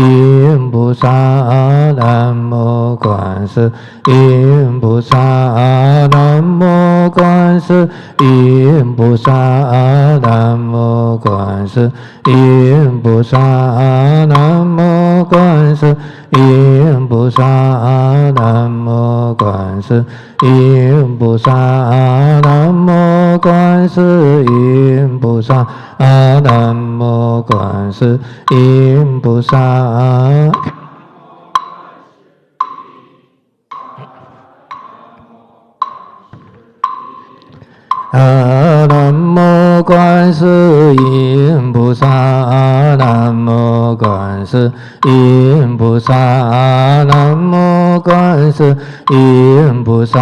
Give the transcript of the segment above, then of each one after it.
音菩萨，南无观世音菩萨，南无观世音菩萨，南无观世音菩萨，南无观世音菩萨，南无观世音菩萨，南无观世音菩萨，南无观世音菩萨。南无观世音菩萨，南无观世音菩萨，南无观世音菩萨，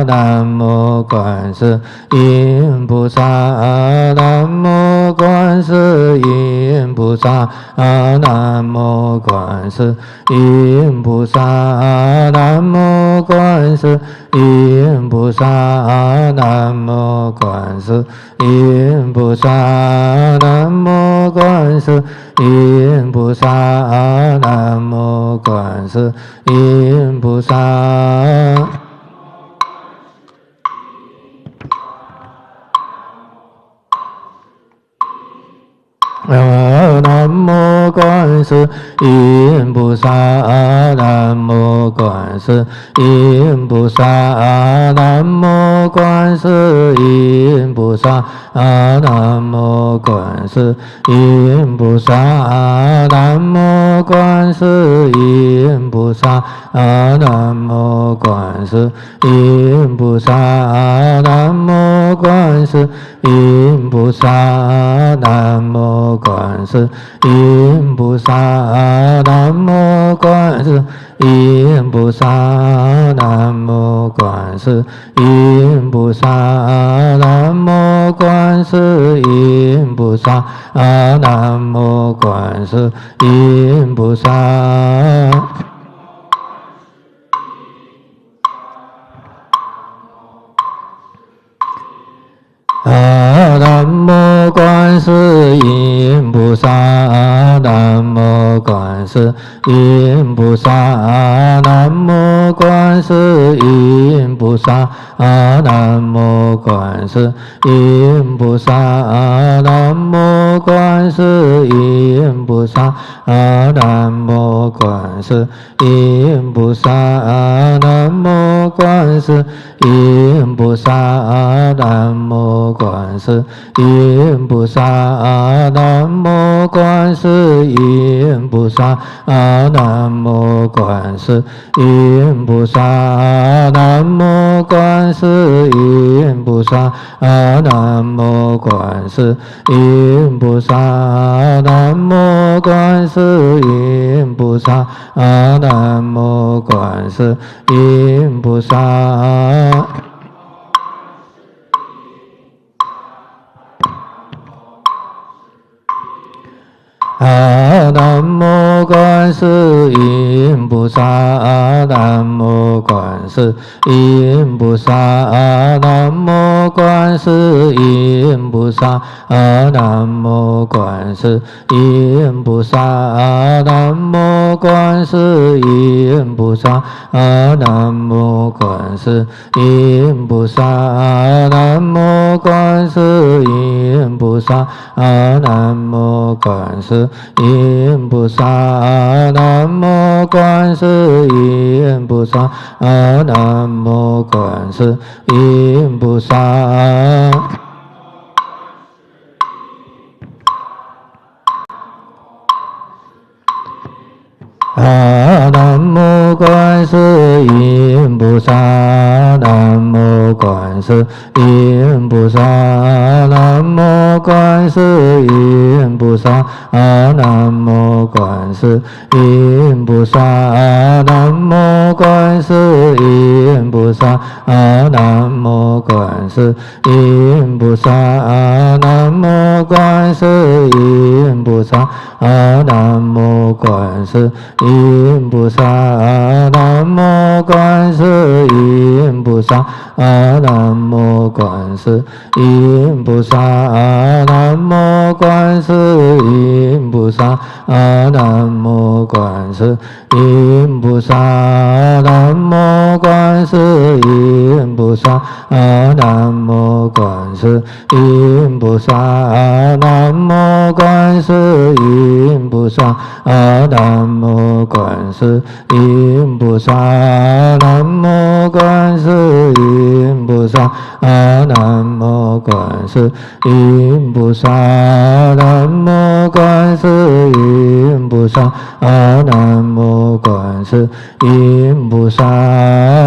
南无观世音菩萨，南无观世音菩萨，南无观世音菩萨，南无观世音菩萨，南无观世音菩萨，南无观世音菩萨，南无观世音菩萨。南无观世音菩萨，南无观世音菩萨，南无观世音菩萨，南无观世音菩萨，南无观世音菩萨，南无观世音菩萨，南无观世音菩萨，南无观世音菩萨，南无观世音菩萨，南无观世音菩萨，南无观世音菩萨，南无观世音菩萨。南无观世音菩萨，南无观世音菩萨，南无观世音菩萨，南无观世音菩萨，南无观世音菩萨，南无观世音菩萨，南无观世音菩萨，南无观世音菩萨，南无观世音菩萨，南无观世音菩萨，南无观世音菩萨，南无观世音菩萨，南无观世音菩萨，南无观世音菩萨。南无观世音菩萨，南无观世音菩萨，南无观世音菩萨，南无观世音菩萨，南无观世音菩萨，南无观世音菩萨，南无观世音菩萨，南无观世音菩萨，南无观世音菩萨，南无观世音菩萨。南无观世音菩萨，南无观世音菩萨，南无观世音菩萨，南无观世音菩萨，南无观世音菩萨，南无观世音菩萨，南无观世音菩萨，南无观世音菩萨，南无观世音菩萨，南无观世音菩萨，南无观世音菩萨，阿南无观世音菩萨，南无观世音菩萨，阿南无观世音菩萨，南无观世音菩萨，阿南无观世音菩萨，南无观世音菩萨，阿南无观世音菩萨，南无观世音菩萨，阿南无观世音菩萨，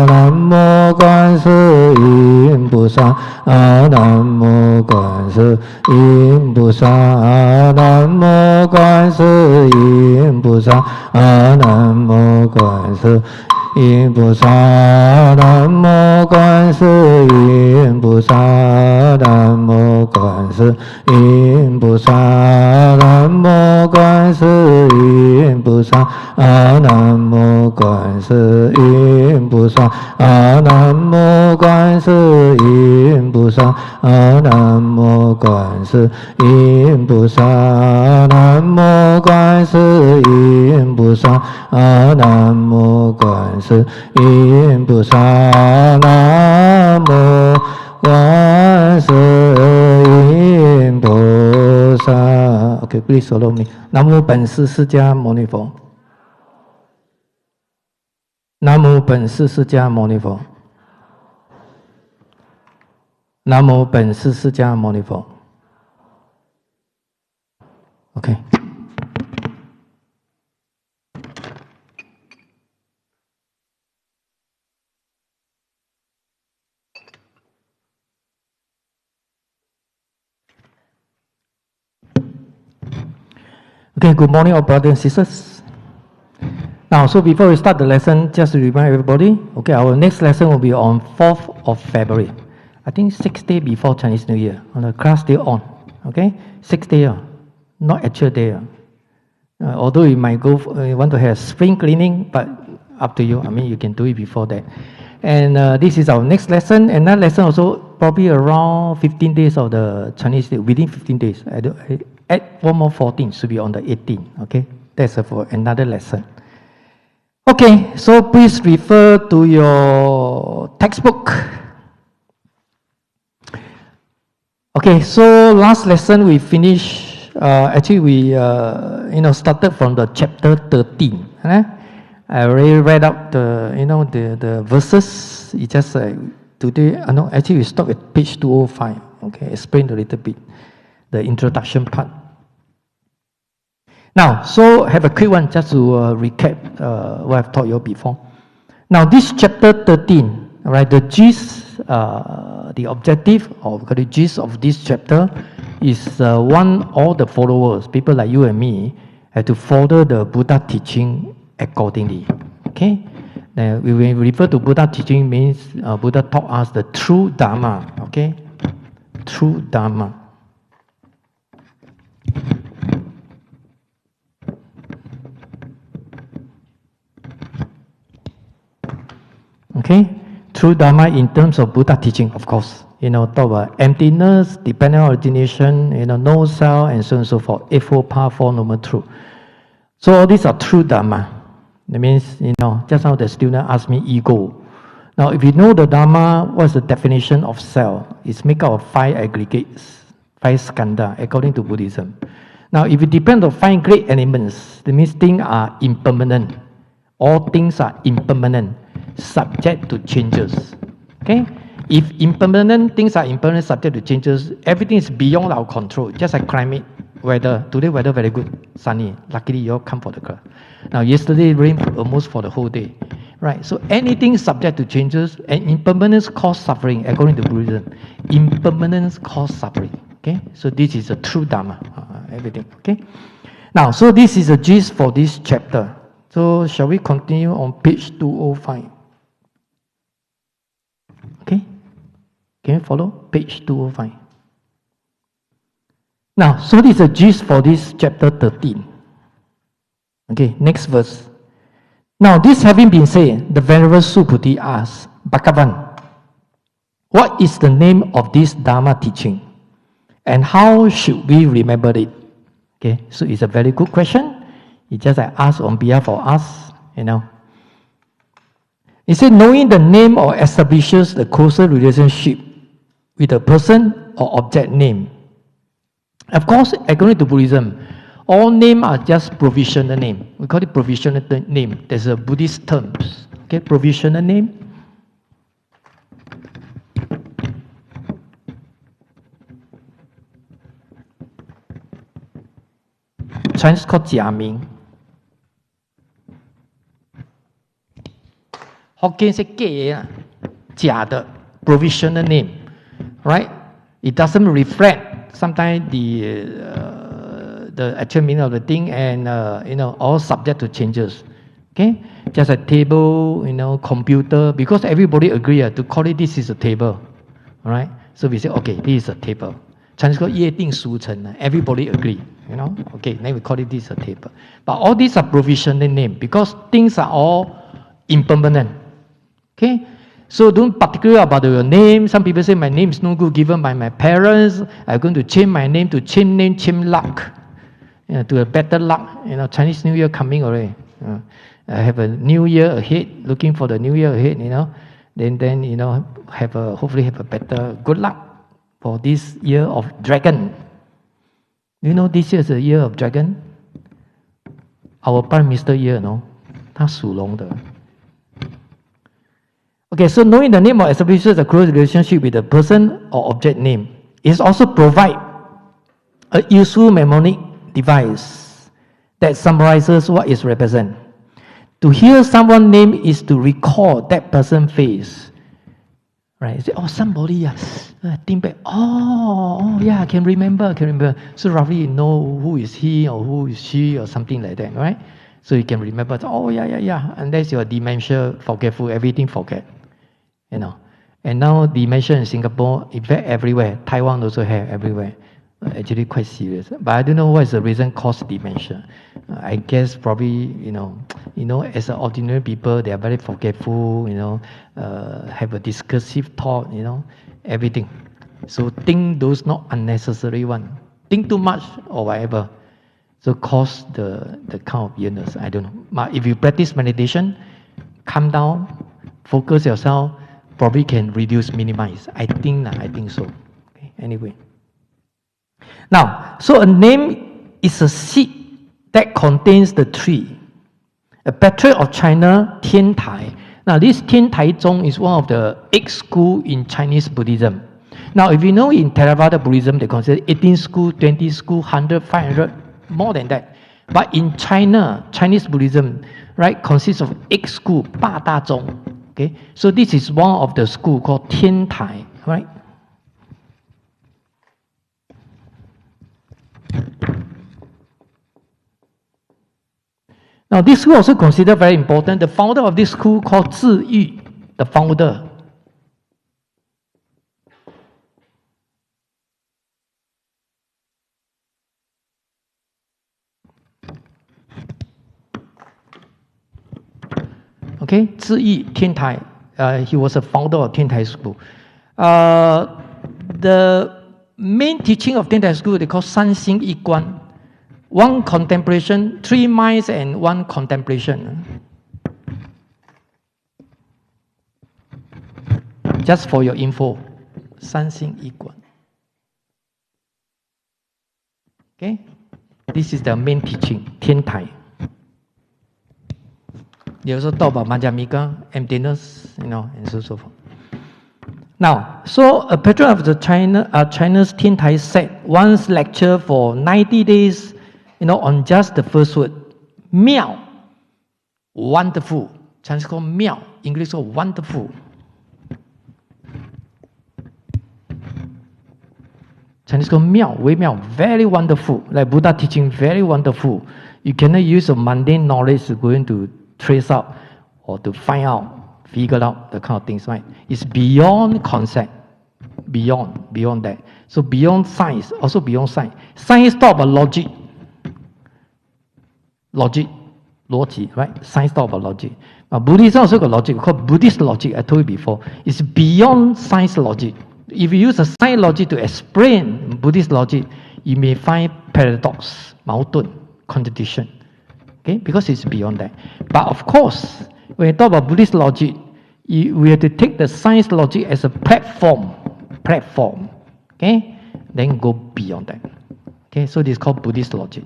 南无观世音菩萨，阿南无观世音菩萨，南无观世音菩萨，阿南无观世音菩萨，南无观世音菩萨，南无观世音菩萨，南无观世音菩萨，阿南无观世音菩萨，阿南无观世音菩萨，阿南无观世音菩萨，南无观世音菩萨，阿南无观世音菩萨，南无观世音菩萨。Okay, please follow me. 南无本师释迦牟尼佛。南无本师释迦牟尼佛。南无本师释迦牟尼佛。Okay. Okay, good morning, all brothers and sisters. Now, so before we start the lesson, just to remind everybody, okay, our next lesson will be on 4th of February. I think 6 days before Chinese New Year, on the class day on, okay? 6 days, not actual day. Although you might go, you want to have spring cleaning, but up to you. I mean, you can do it before that. And this is our next lesson, and that lesson also probably around 15 days of the Chinese New Year, within 15 days. Add one more 14, should be on the 18th, okay? That's for another lesson. Okay, so please refer to your textbook. Okay, so last lesson we finished, actually we started from the chapter 13. I already read up the, the verses. It just today, actually we stopped at page 205, okay? Explain a little bit, the introduction part. Now, so have a quick one just to recap what I've taught you before. Now, this chapter 13, right, the gist, the objective or the gist of this chapter is all the followers, people like you and me, have to follow the Buddha teaching accordingly. Okay? Now, when we refer to Buddha teaching, means Buddha taught us the true Dharma. Okay? True Dharma. Okay, true Dharma in terms of Buddha teaching, of course. Talk about emptiness, dependent origination, no self, and so on and so forth. Eightfold Path, Four Noble Truths. So all these are true Dharma. That means, just now the student asked me ego. Now, if you know the Dharma, what's the definition of self? It's made up of 5 aggregates, 5 skandha, according to Buddhism. Now, if you depend on 5 great elements, that means things are impermanent. All things are impermanent, subject to changes. Okay? If impermanent things are impermanent, subject to changes, everything is beyond our control. Just like climate, weather. Today weather very good, sunny. Luckily you all come for the class. Now yesterday rained almost for the whole day, right? So anything subject to changes, and impermanence cause suffering. According to Buddhism, impermanence cause suffering. Okay? So this is a true Dharma. Everything. Okay? Now, so this is a gist for this chapter. So shall we continue on page 205? Okay? Can you follow? Page 205. Now, so this is a gist for this chapter 13. Okay, next verse. Now, this having been said, the Venerable Subhuti asks, Bhagavan, what is the name of this Dharma teaching? And how should we remember it? Okay, so it's a very good question. He just like asked on behalf of us, you know. He said, knowing the name or establishes the closer relationship with a person or object name. Of course, according to Buddhism, all names are just provisional name. We call it provisional name. There's a Buddhist terms. Okay, provisional name. Chinese called 假名. Hokkien say 假的 provisional name, right? It doesn't reflect sometimes the actual meaning of the thing, and you know, all subject to changes. Okay, just a table, you know, computer, because everybody agree to call it this is a table, all right? So we say, okay, this is a table. Chinese called 约定俗成, everybody agree, you know. Okay, then we call it this is a table. But all these are provisional name because things are all impermanent. Okay, so don't particular about your name. Some people say my name is no good given by my parents. I'm going to change my name to change name, change luck, you know, to a better luck. You know, Chinese New Year coming already. I have a new year ahead, looking for the new year ahead. You know, then you know, hopefully have a better good luck for this year of dragon. You know, this year is a year of dragon. Our Prime Minister year, no, 他属龙的. Okay, so knowing the name or establishes a close relationship with the person or object name is also provide a useful mnemonic device that summarizes what is represent. To hear someone's name is to recall that person's face. Right? You say, oh, somebody, think back. Oh, yeah, I can remember. So roughly you know who is he or who is she or something like that, right? So you can remember, oh, yeah. Unless you're dementia, forgetful, everything forget. You know. And now dementia in Singapore, in fact, everywhere. Taiwan also have everywhere. Actually quite serious. But I don't know what is the reason cause dementia. I guess probably, you know, as ordinary people, they are very forgetful, you know, have a discursive thought, you know, everything. So think those not unnecessary one. Think too much or whatever. So cause the kind of illness. I don't know. But if you practice meditation, calm down, focus yourself, probably can reduce, minimize. I think so. Okay. Anyway. Now, so a name is a seed that contains the tree. A patriarch of China, Tian Tai. Now, this Tian Tai Zong is one of the 8 schools in Chinese Buddhism. Now, if you know in Theravada Buddhism, they consider 18 schools, 20 schools, 100, 500, more than that. But in China, Chinese Buddhism, right, consists of 8 schools, 八大宗. Okay, so this is one of the school called Tian Tai, right? Now, this school also considered very important. The founder of this school called Zhi Yu, the founder. Okay, Zhi Yu, Tian Tai. He was a founder of Tian Tai School. The main teaching of Tian Tai School, they call 三心一观. 1 contemplation, 3 minds, and 1 contemplation. Just for your info, 三心一观. Okay, this is the main teaching, Tian Tai. They also talk about Madhyamika, emptiness, you know, and so forth. Now, so a patron of the China's Tian Tai said once lecture for 90 days, you know, on just the first word, 妙, wonderful. Chinese called 妙, English called wonderful. Chinese called 妙, 微妙, very wonderful. Like Buddha teaching, very wonderful. You cannot use a mundane knowledge to go into trace out or to find out, figure out the kind of things, right? It's beyond concept, beyond that. So beyond science, also beyond science. Science talk about logic, right? Science talk about logic. Buddhism also got logic, called Buddhist logic, I told you before. It's beyond science logic. If you use a science logic to explain Buddhist logic, you may find paradox, 矛盾, contradiction. Okay, because it's beyond that. But of course, when you talk about Buddhist logic, we have to take the science logic as a platform. Okay, then go beyond that. Okay, so this is called Buddhist logic.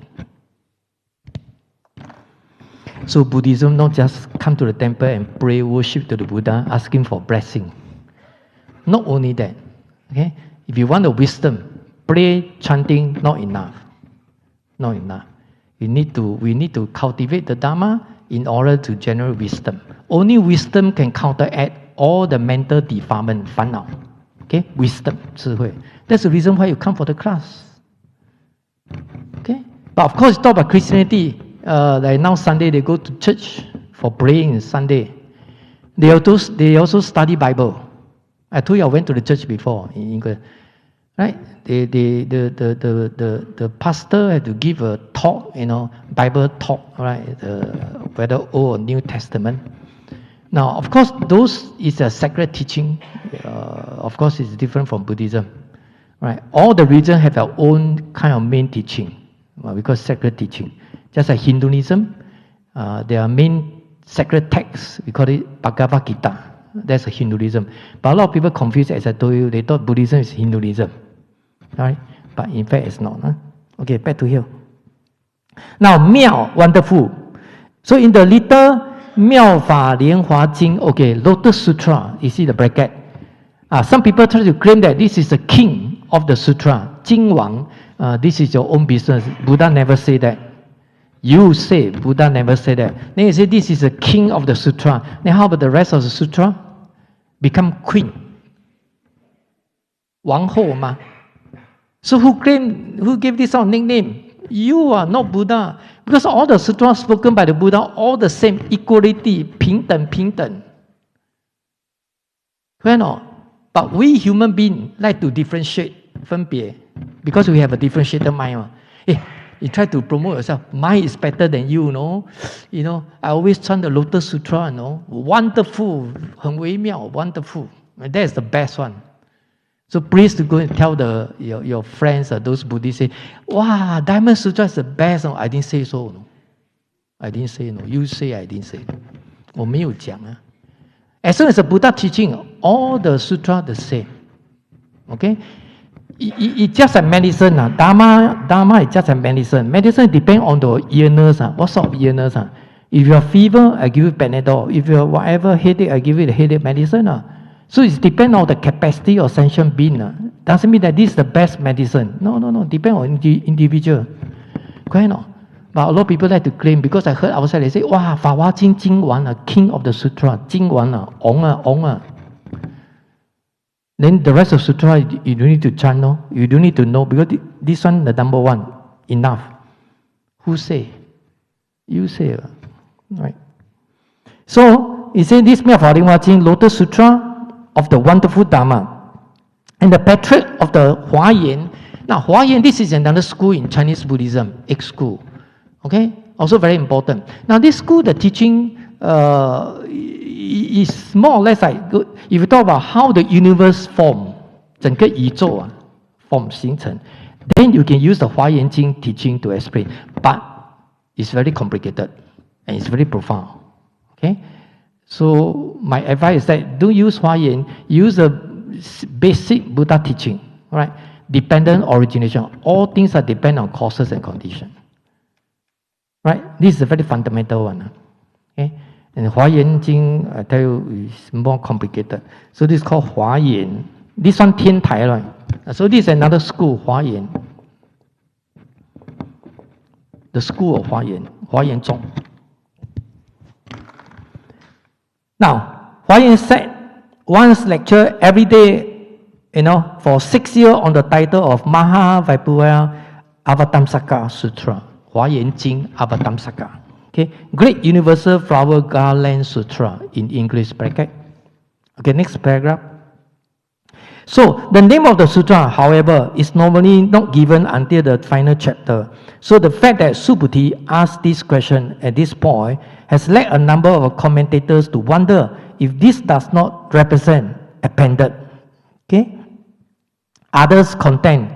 So Buddhism not just come to the temple and pray, worship to the Buddha, asking for blessing. Not only that. Okay, if you want the wisdom, pray, chanting, not enough. Not enough. We need to cultivate the Dharma in order to generate wisdom. Only wisdom can counteract all the mental defilement, 烦恼. Okay, wisdom, 智慧. That's the reason why you come for the class. Okay, but of course, talk about Christianity. Like now Sunday they go to church for praying Sunday. They also study Bible. I told you I went to the church before in England. Right? The pastor had to give a talk, Bible talk, right? Whether Old or New Testament. Now, of course, those is a sacred teaching. Of course, it's different from Buddhism, right? All the religions have their own kind of main teaching, because sacred teaching. Just like Hinduism, their main sacred text, we call it Bhagavad Gita. That's a Hinduism. But a lot of people confuse, as I told you, they thought Buddhism is Hinduism. Right? But in fact, it's not. Huh? Okay, back to here. Now, 妙, wonderful. So in the little 妙法莲华经, okay, Lotus Sutra, you see the bracket. Some people try to claim that this is the king of the sutra. 经王, this is your own business. Buddha never say that. You say, Buddha never said that. Then you say this is the king of the sutra. Then how about the rest of the sutra? Become queen. 王后嘛. So who gave this sort of nickname? You are not Buddha. Because all the sutras spoken by the Buddha, all the same, equality, 平等. Well, no. But we human beings like to differentiate, 分别, because we have a differentiated mind. You try to promote yourself. Mine is better than you, I always chant the Lotus Sutra, Wonderful, 很微妙, wonderful. And that is the best one. So please to go and tell your friends, those Buddhists, say, wow, Diamond Sutra is the best. I didn't say so. No. I didn't say no. You say I didn't say. 我没有讲啊. As soon as the Buddha teaching, all the sutra the same. Okay? It's just a medicine. Dharma is just a medicine. Medicine depends on the illness. What sort of illness? If you have fever, I give you Panadol. If you have whatever headache, I give you the headache medicine. So it depends on the capacity of sentient being. Doesn't mean that this is the best medicine. No. Depends on the individual. Correct? No? But a lot of people like to claim, because I heard outside they say, wow, 法华经经完了, king of the sutra, 经完了, ong. Then the rest of sutra, you don't need to chant, no? You don't need to know, because this one, the number one, enough. Who say? You say. Right. So, he said this 妙法莲华经, Lotus Sutra of the wonderful Dharma. And the patriarch of the Huayan. Now, Huayan, this is another school in Chinese Buddhism, X school. Okay? Also very important. Now, this school, the teaching is more or less like, if you talk about how the universe form, 整个宇宙form 形成, then you can use the Huayan Jing teaching to explain. But it's very complicated and it's very profound. Okay? So my advice is that don't use Huayan, use the basic Buddha teaching, right? Dependent origination. All things are dependent on causes and conditions. Right? This is a very fundamental one. Okay? And Huayan Jing, I tell you, is more complicated. So this is called Huayan. This one, 天台, right? So this is another school, Huayan. The school of Huayan, Huayan Zhong. Now, Huayan said, once lecture every day, for 6 years on the title of Mahavibhava Avatamsaka Sutra. Huayan Jing Avatamsaka. Okay, Great Universal Flower Garland Sutra in English bracket. Okay, next paragraph. So, the name of the sutra, however, is normally not given until the final chapter. So, the fact that Subhuti asked this question at this point has led a number of commentators to wonder if this does not represent appended. Okay? Others contend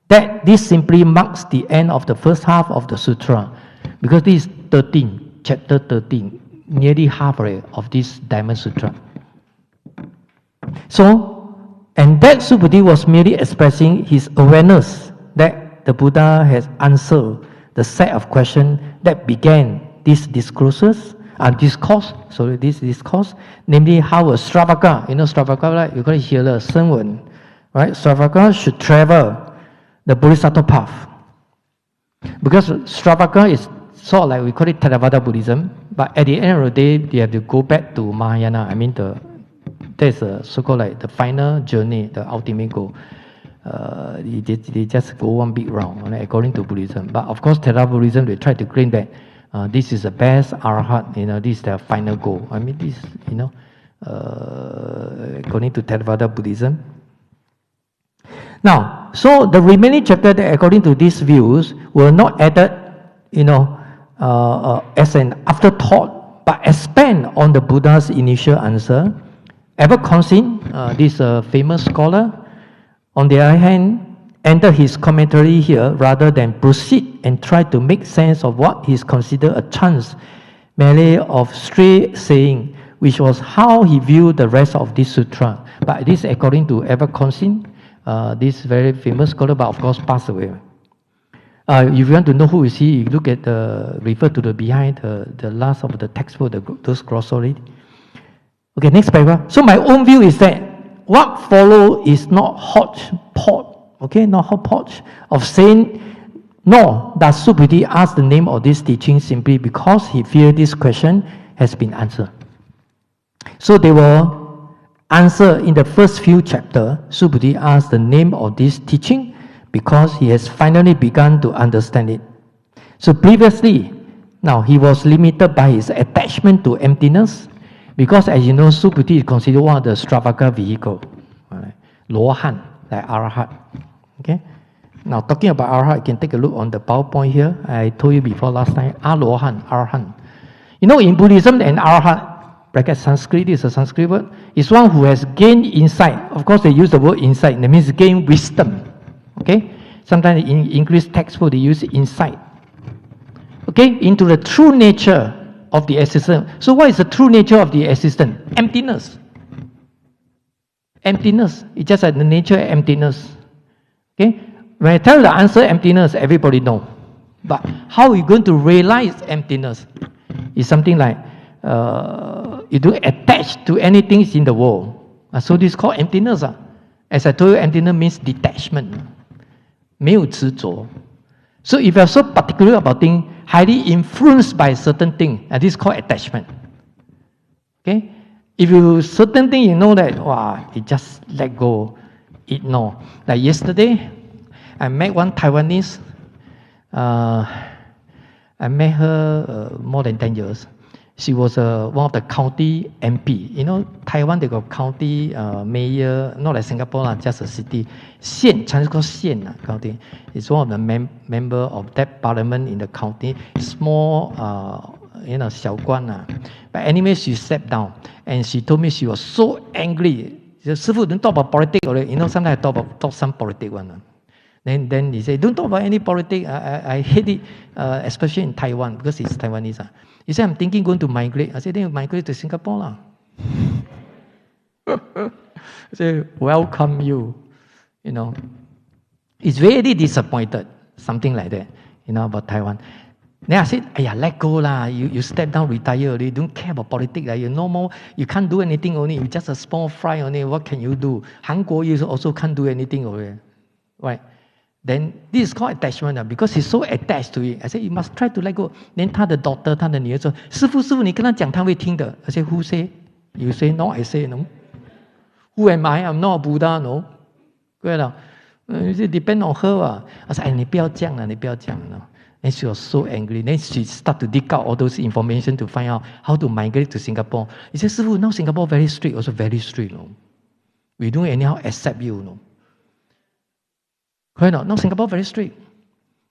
that this simply marks the end of the first half of the sutra. Because this is 13, chapter 13, nearly half of this Diamond Sutra. So, and that Subhuti was merely expressing his awareness that the Buddha has answered the set of questions that began this discourse, namely how a Stravaka, Stravaka, right? You got to hear the Senwen, right? Stravaka should travel the Bodhisattva path. Because Stravaka is sort of like, we call it Theravada Buddhism, but at the end of the day, they have to go back to Mahayana. I mean, there's a so-called like the final journey, the ultimate goal. They just go one big round, right, according to Buddhism. But of course, Theravada Buddhism, they try to claim that this is the best Arhat, this is their final goal. I mean, this, according to Theravada Buddhism. Now, so the remaining chapter, that according to these views, were not added, as an afterthought, but expand on the Buddha's initial answer. Ever Konsin, this famous scholar, on the other hand, entered his commentary here rather than proceed and try to make sense of what is considered a chance, merely of stray saying, which was how he viewed the rest of this sutra. But this, according to Ever Konsin, this very famous scholar, but of course passed away. If you want to know who is he, you look at refer to the behind the last of the textbook, those glossary. Okay, next paragraph. So my own view is that what follow is not hodgepodge, okay, not hodgepodge of saying, nor does Subhuti ask the name of this teaching simply because he feared this question has been answered. So they will answer in the first few chapters. Subhuti asked the name of this teaching because he has finally begun to understand it. So previously, now he was limited by his attachment to emptiness, because as you know, Subhuti is considered one of the Stravaka vehicle, right? Lohan, like Arahat. Okay. Now talking about Arahat, you can take a look on the PowerPoint here. I told you before last time, Alohan, Arahan. In Buddhism and Arahat, bracket Sanskrit, is a Sanskrit word, is one who has gained insight. Of course, they use the word insight. That means gain wisdom. Okay. Sometimes in English textbook they use insight. Okay, into the true nature of the existence. So what is the true nature of the existence? Emptiness. Emptiness. It's just like the nature of emptiness. Okay? When I tell you the answer emptiness, everybody knows. But how are you going to realize emptiness? It's something like you don't attach to anything in the world. So this is called emptiness. As I told you, emptiness means detachment. 没有执着. So if you are so particular about things, highly influenced by certain thing, and this is called attachment. Okay? If you certain thing, you know that, wow, you just let go, ignore. Like yesterday, I met one Taiwanese. I met her more than 10 years. She was one of the county MP. Taiwan, they got county mayor, not like Singapore, just a city. 县, Chinese called 县 county. It's one of the member of that parliament in the county. Small, 小官. But anyway, she stepped down. And she told me she was so angry. She said, 师父, don't talk about politics already. Sometimes I talk some politics one. Then he said, don't talk about any politics. I hate it, especially in Taiwan, because it's Taiwanese. He said, I'm thinking going to migrate. I said, then you migrate to Singapore. I said, welcome you. It's very disappointed, something like that, about Taiwan. Then I said, let go lah. You step down, retire already. Don't care about politics. You no more. You can't do anything only. You're just a small fry only. What can you do? Hanguo, you also can't do anything already. Right? Then this is called attachment because he's so attached to it. I said, you must try to let go. Then 他的 daughter, 他的女儿说，师父，你跟他讲，他会听的。I said, who say? You say no, I say no. Who am I? I'm not a Buddha, no. 对了，it depend on her. I said, 你不要这样了，你不要这样了。And she was so angry. Then she start to dig out all those information to find out how to migrate to Singapore. He said, 师父, now Singapore very strict, also very strict. No? We don't anyhow accept you. No? Correct? No, Singapore very strict.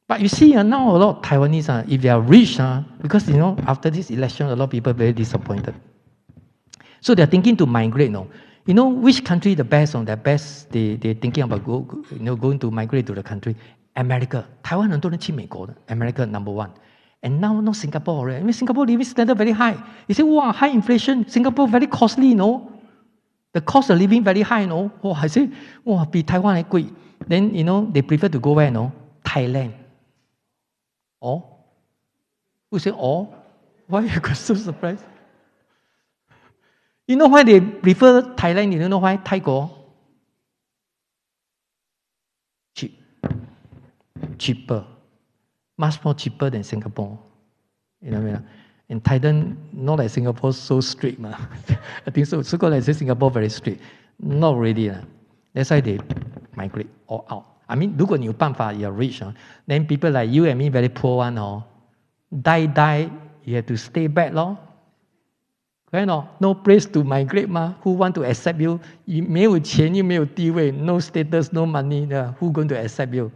But you see, now a lot of Taiwanese, if they are rich, because after this election, a lot of people are very disappointed. So they are thinking to migrate. No? Which country the best? The best, they're thinking about going to migrate to the country. America. 台湾很多人去美国的 America number one. And now, not Singapore already. I mean, Singapore living standard very high. You say, wow, high inflation. Singapore very costly, no? The cost of living very high, no? Oh, I say, wow, 比台湾还贵. Then, they prefer to go where, no? Thailand. Oh? Who say, oh? Why you got so surprised? You know why they prefer Thailand? You know why? Thailand? Cheap. Cheaper. Much more cheaper than Singapore. You know what I mean? In Thailand, not like Singapore so strict. I think so. So called like Singapore very strict. Not really. That's why they migrate all out. I mean, 如果你有办法, you're rich, then people like you and me very poor one, die, you have to stay back, no place to migrate, who want to accept you? 没有钱又没有地位, no status, no money, who going to accept you?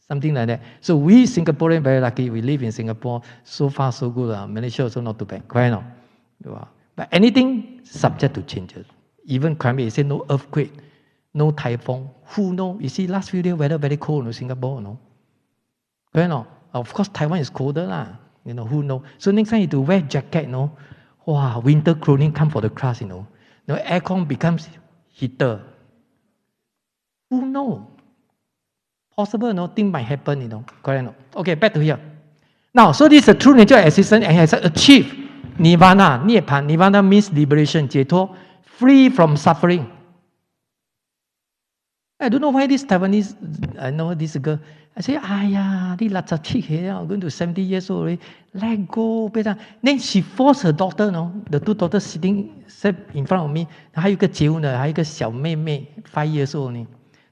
Something like that. So we Singaporeans very lucky. We live in Singapore. So far, so good. Malaysia also not too bad. Correct, no? But anything subject to changes. Even climate, you say no earthquake, no typhoon. Who know? You see, last few days weather very cold in Singapore, no? Correct, no? Of course, Taiwan is colder, lah. Who know? So next time you to wear jacket, no? Wow, winter clothing come for the class, No, aircon becomes heater. Who know? Possible, thing might happen, correct, no? Okay, back to here. Now, so this is the true nature of existence and has achieved nirvana, nibbana. Nirvana means liberation, 解脱, free from suffering. I don't know why this Taiwanese, I know this girl, I say, this I'm going to 70 years old already, let go, better. Then she forced her daughter, the two daughters sitting in front of me, 还有一个结婚的，还有一个小妹妹 5 years old only.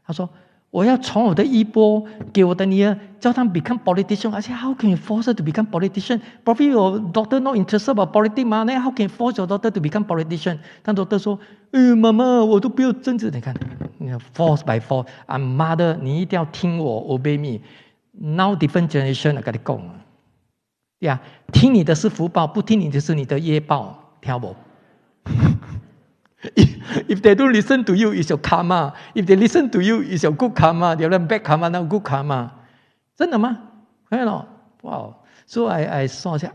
她说我要从我的衣钵给我的女儿，叫他们 become politician. I said, how can you force her to become politician? Probably your daughter not interested about politics, then how can you force your daughter to become politician? 但 daughter 说，妈妈，我都不要政治。你看 ，force by force. I'm mother， 你一定要听我 ，obey me. Now different generation， 我跟你讲，对啊，听你的是福报，不听你的是你的业报，听不？If they don't listen to you, it's your karma. If they listen to you, it's your good karma. They have bad karma, now good karma. 真的吗？看到 Wow. So I saw, I said,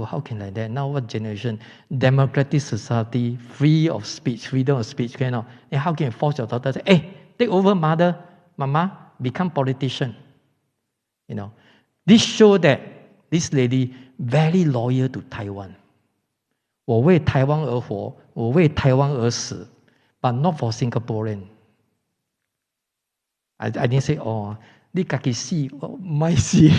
how can like that? Now what generation? Democratic society, free of speech, freedom of speech. And how can you force your daughter to say, hey, take over mother, mama, become politician? This show that this lady very loyal to Taiwan. 我为台湾而活，我为台湾而死 but not for Singaporean. I didn't say, 你自己死，ไม่死。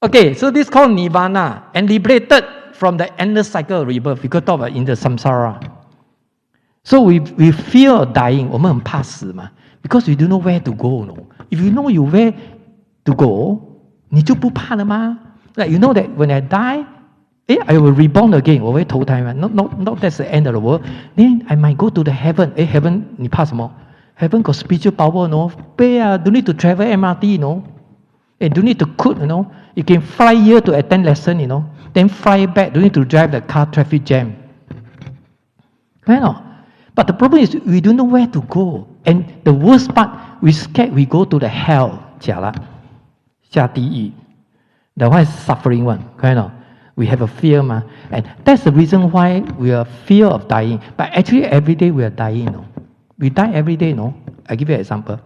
Okay, so this is called nirvana and liberated from the endless cycle of rebirth. We could talk about in the samsara. So we fear of dying. 我们很怕死嘛 because we don't know where to go. No? If you know where to go, 你就不怕了吗 Like you know that when I die, I will reborn again. 我会投胎嘛 Not that's the end of the world. Then I might go to the heaven. Heaven 你怕什么 Heaven got spiritual power, no? Don't need to travel MRT, no? Don't need to cook, You can fly here to attend lesson, Then fly back. Don't need to drive the car traffic jam. But the problem is we don't know where to go. And the worst part, we scared we go to the hell. 假了，下地狱。The one is suffering one. We have a fear, and that's the reason why we are fear of dying. But actually, every day we are dying. We die every day. I give you an example.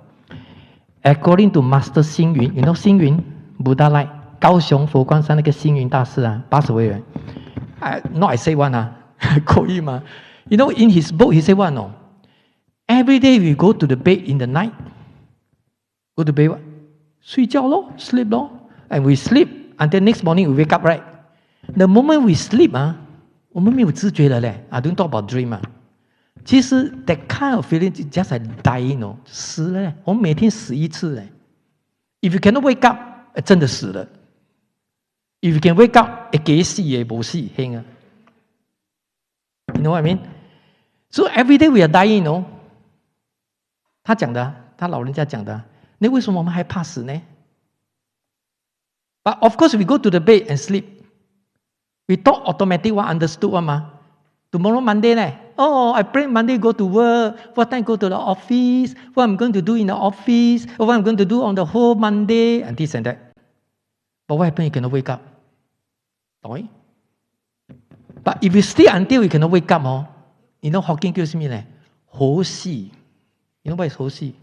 According to Master 星云 星云 Buddha light 高雄佛光山那个星云大师啊，80位人。Not I say one quote him in his book he say one Every day we go to the bed in the night. Go to bed what? 睡觉咯 sleep 咯 and we sleep until next morning we wake up, right? The moment we sleep 我们没有知觉的嘞 I don't talk about dream 其实 that kind of feeling is just like dying 死了嘞我们每天死一次嘞 If you cannot wake up 真的死了 If you can wake up 给死也没死 You know what I mean? So every day we are dying 他讲的他老人家讲的那为什么我们还怕死呢 But of course we go to the bed and sleep We talk automatic one, understood one Tomorrow Monday I pray Monday go to work. What time go to the office? What I'm going to do in the office? What I'm going to do on the whole Monday and this and that. But what happens? You cannot wake up. Right? But if you stay until you cannot wake up, you know Hokkien gives me like, 猴戏. You know what is 猴戏?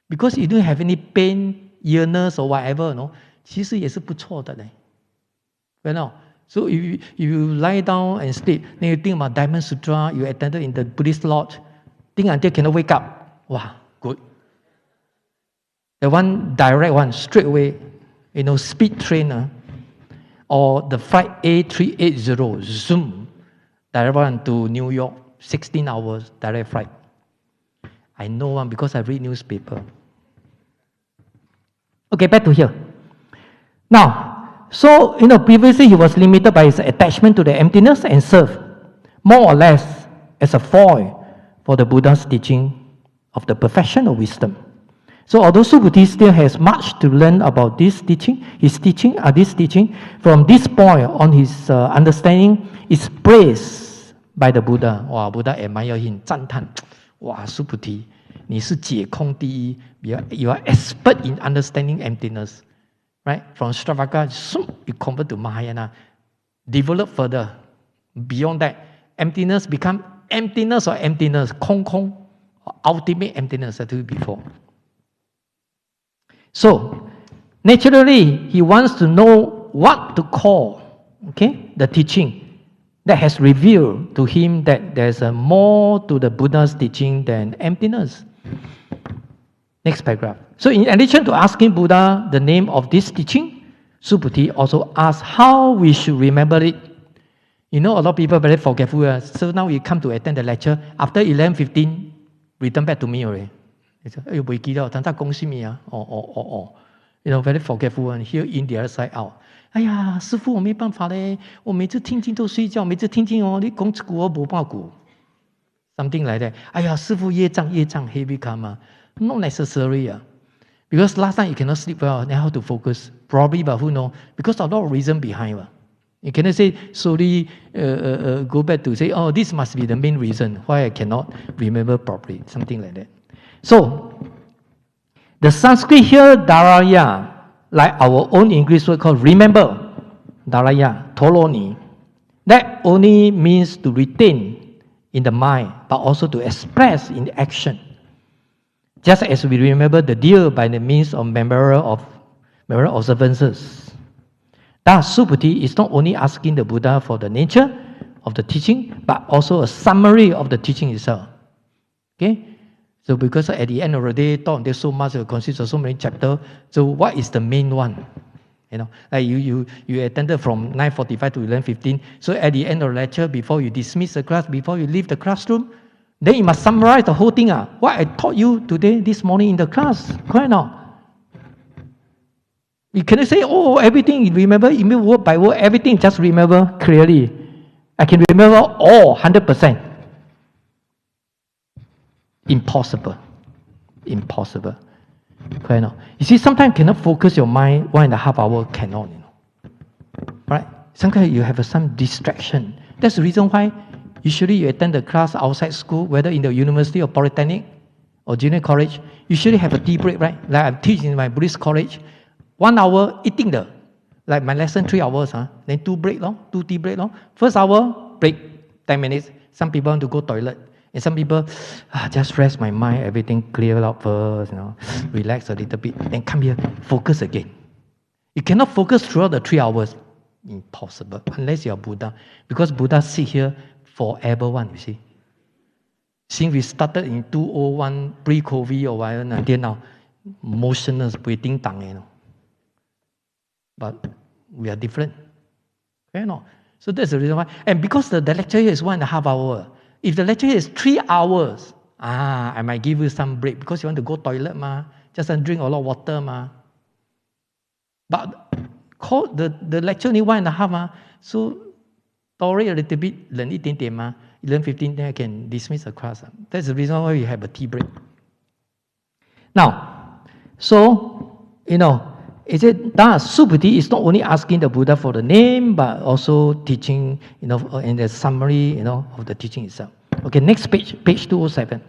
Because you don't have any pain, illness or whatever, no? 其实也是不错的嘞。You know? So if you lie down and sleep, then you think about Diamond Sutra, you attended in the Buddhist lodge, think until cannot wake up. Wow, good. The one direct one, straight away, you know, speed train, or the flight A380, zoom, direct one to New York, 16 hours, direct flight. I know one because I read newspaper. Okay, back to here. Now, so, you know, previously he was limited by his attachment to the emptiness and served more or less as a foil for the Buddha's teaching of the perfection of wisdom. So although Subhuti still has much to learn about this teaching, from this point on his understanding is praised by the Buddha. Wow, Buddha admire him, 赞叹. Wow, Subhuti, 你是解空第一, you are expert in understanding emptiness. Right? From Stravaka, you convert to Mahayana. Develop further. Beyond that, emptiness become emptiness or emptiness, 空空, ultimate emptiness, I told you before. So, naturally, he wants to know what to call, okay, the teaching that has revealed to him that there's more to the Buddha's teaching than emptiness. Next paragraph. So, in addition to asking Buddha the name of this teaching, Subhuti also asked how we should remember it. You know, a lot of people are very forgetful. So now you come to attend the lecture. After 11:15, return back to me already. You know, very forgetful and here in the other side out. 哎呀，师父，我没办法嘞，我每次听经都睡觉，每次听经你讲这句我没办法。Something like that. 哎呀，师父业障 heavy karma. Not necessary. Because last night you cannot sleep well, then how to focus? Probably, but who knows? Because a lot of reason behind. You cannot say slowly go back to say, oh, this must be the main reason why I cannot remember properly. Something like that. So, the Sanskrit here, dharaya, like our own English word called remember, dharaya, toloni. That only means to retain in the mind, but also to express in action. Just as we remember the deer by the means of memorial observances. Thus, Subhuti is not only asking the Buddha for the nature of the teaching, but also a summary of the teaching itself. Okay? So because at the end of the day, there's so much, it consists of so many chapters. So what is the main one? You know, like you attended from 9:45 to 11:15. So at the end of the lecture, before you dismiss the class, before you leave the classroom, then you must summarize the whole thing. What I taught you today, this morning in the class. Correct now? You cannot say, oh, everything you remember, word by word, everything just remember clearly. I can remember all 100%. Impossible. Impossible. Correct now? You see, sometimes you cannot focus your mind 1.5 hours, cannot, you know. Right? Sometimes you have some distraction. That's the reason why usually you attend the class outside school, whether in the university or polytechnic or junior college, usually have a tea break, right? Like I teach in my Buddhist college, 1 hour eating the, like my lesson 3 hours, then 2 tea break. First hour, break, 10 minutes. Some people want to go toilet. And some people, just rest my mind, everything clear out first, you know, relax a little bit, then come here, focus again. You cannot focus throughout the 3 hours. Impossible, unless you are Buddha. Because Buddha sit here forever one, you see. Since we started in 2001, pre-COVID or whatever, until now, motionless, breathing tongue, you know. But we are different. You know? So that's the reason why. And because the lecture here is 1.5 hours, if the lecture here is 3 hours, I might give you some break because you want to go toilet, just drink a lot of water, But the lecture only 1.5, so tolerate a little bit, learn 1点点 11:15, then I can dismiss the class. That's the reason why we have a tea break. Now, so, you know, is it that Subhuti is not only asking the Buddha for the name, but also teaching, you know, in the summary, you know, of the teaching itself. Okay, next page, page 207.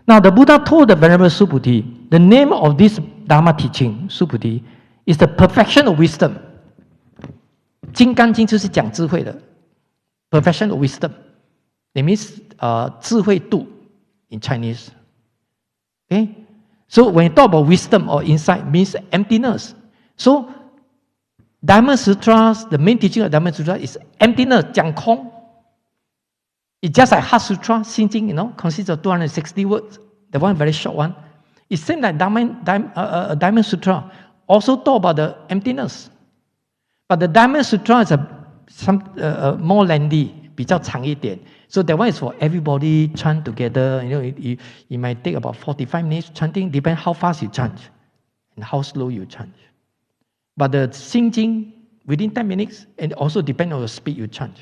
Now, the Buddha told the Venerable Subhuti, the name of this Dharma teaching, Subhuti, is the perfection of wisdom. 金刚经就是讲智慧的 perfection of wisdom. It means 智慧度 in Chinese. Okay? So when you talk about wisdom or insight, means emptiness. So Dharma Sutras, the main teaching of Dharma Sutra is emptiness, 讲空. It's just like Heart Sutra, 心经, consists of 260 words. The one very short one. It's same like Dharma Sutra. Also talk about the emptiness. But the Dharma Sutra is more lengthy, 比较长一点. So that one is for everybody chant together. It might take about 45 minutes chanting, depends how fast you chant and how slow you chant. But the Xing within 10 minutes, and also depend on the speed you chant.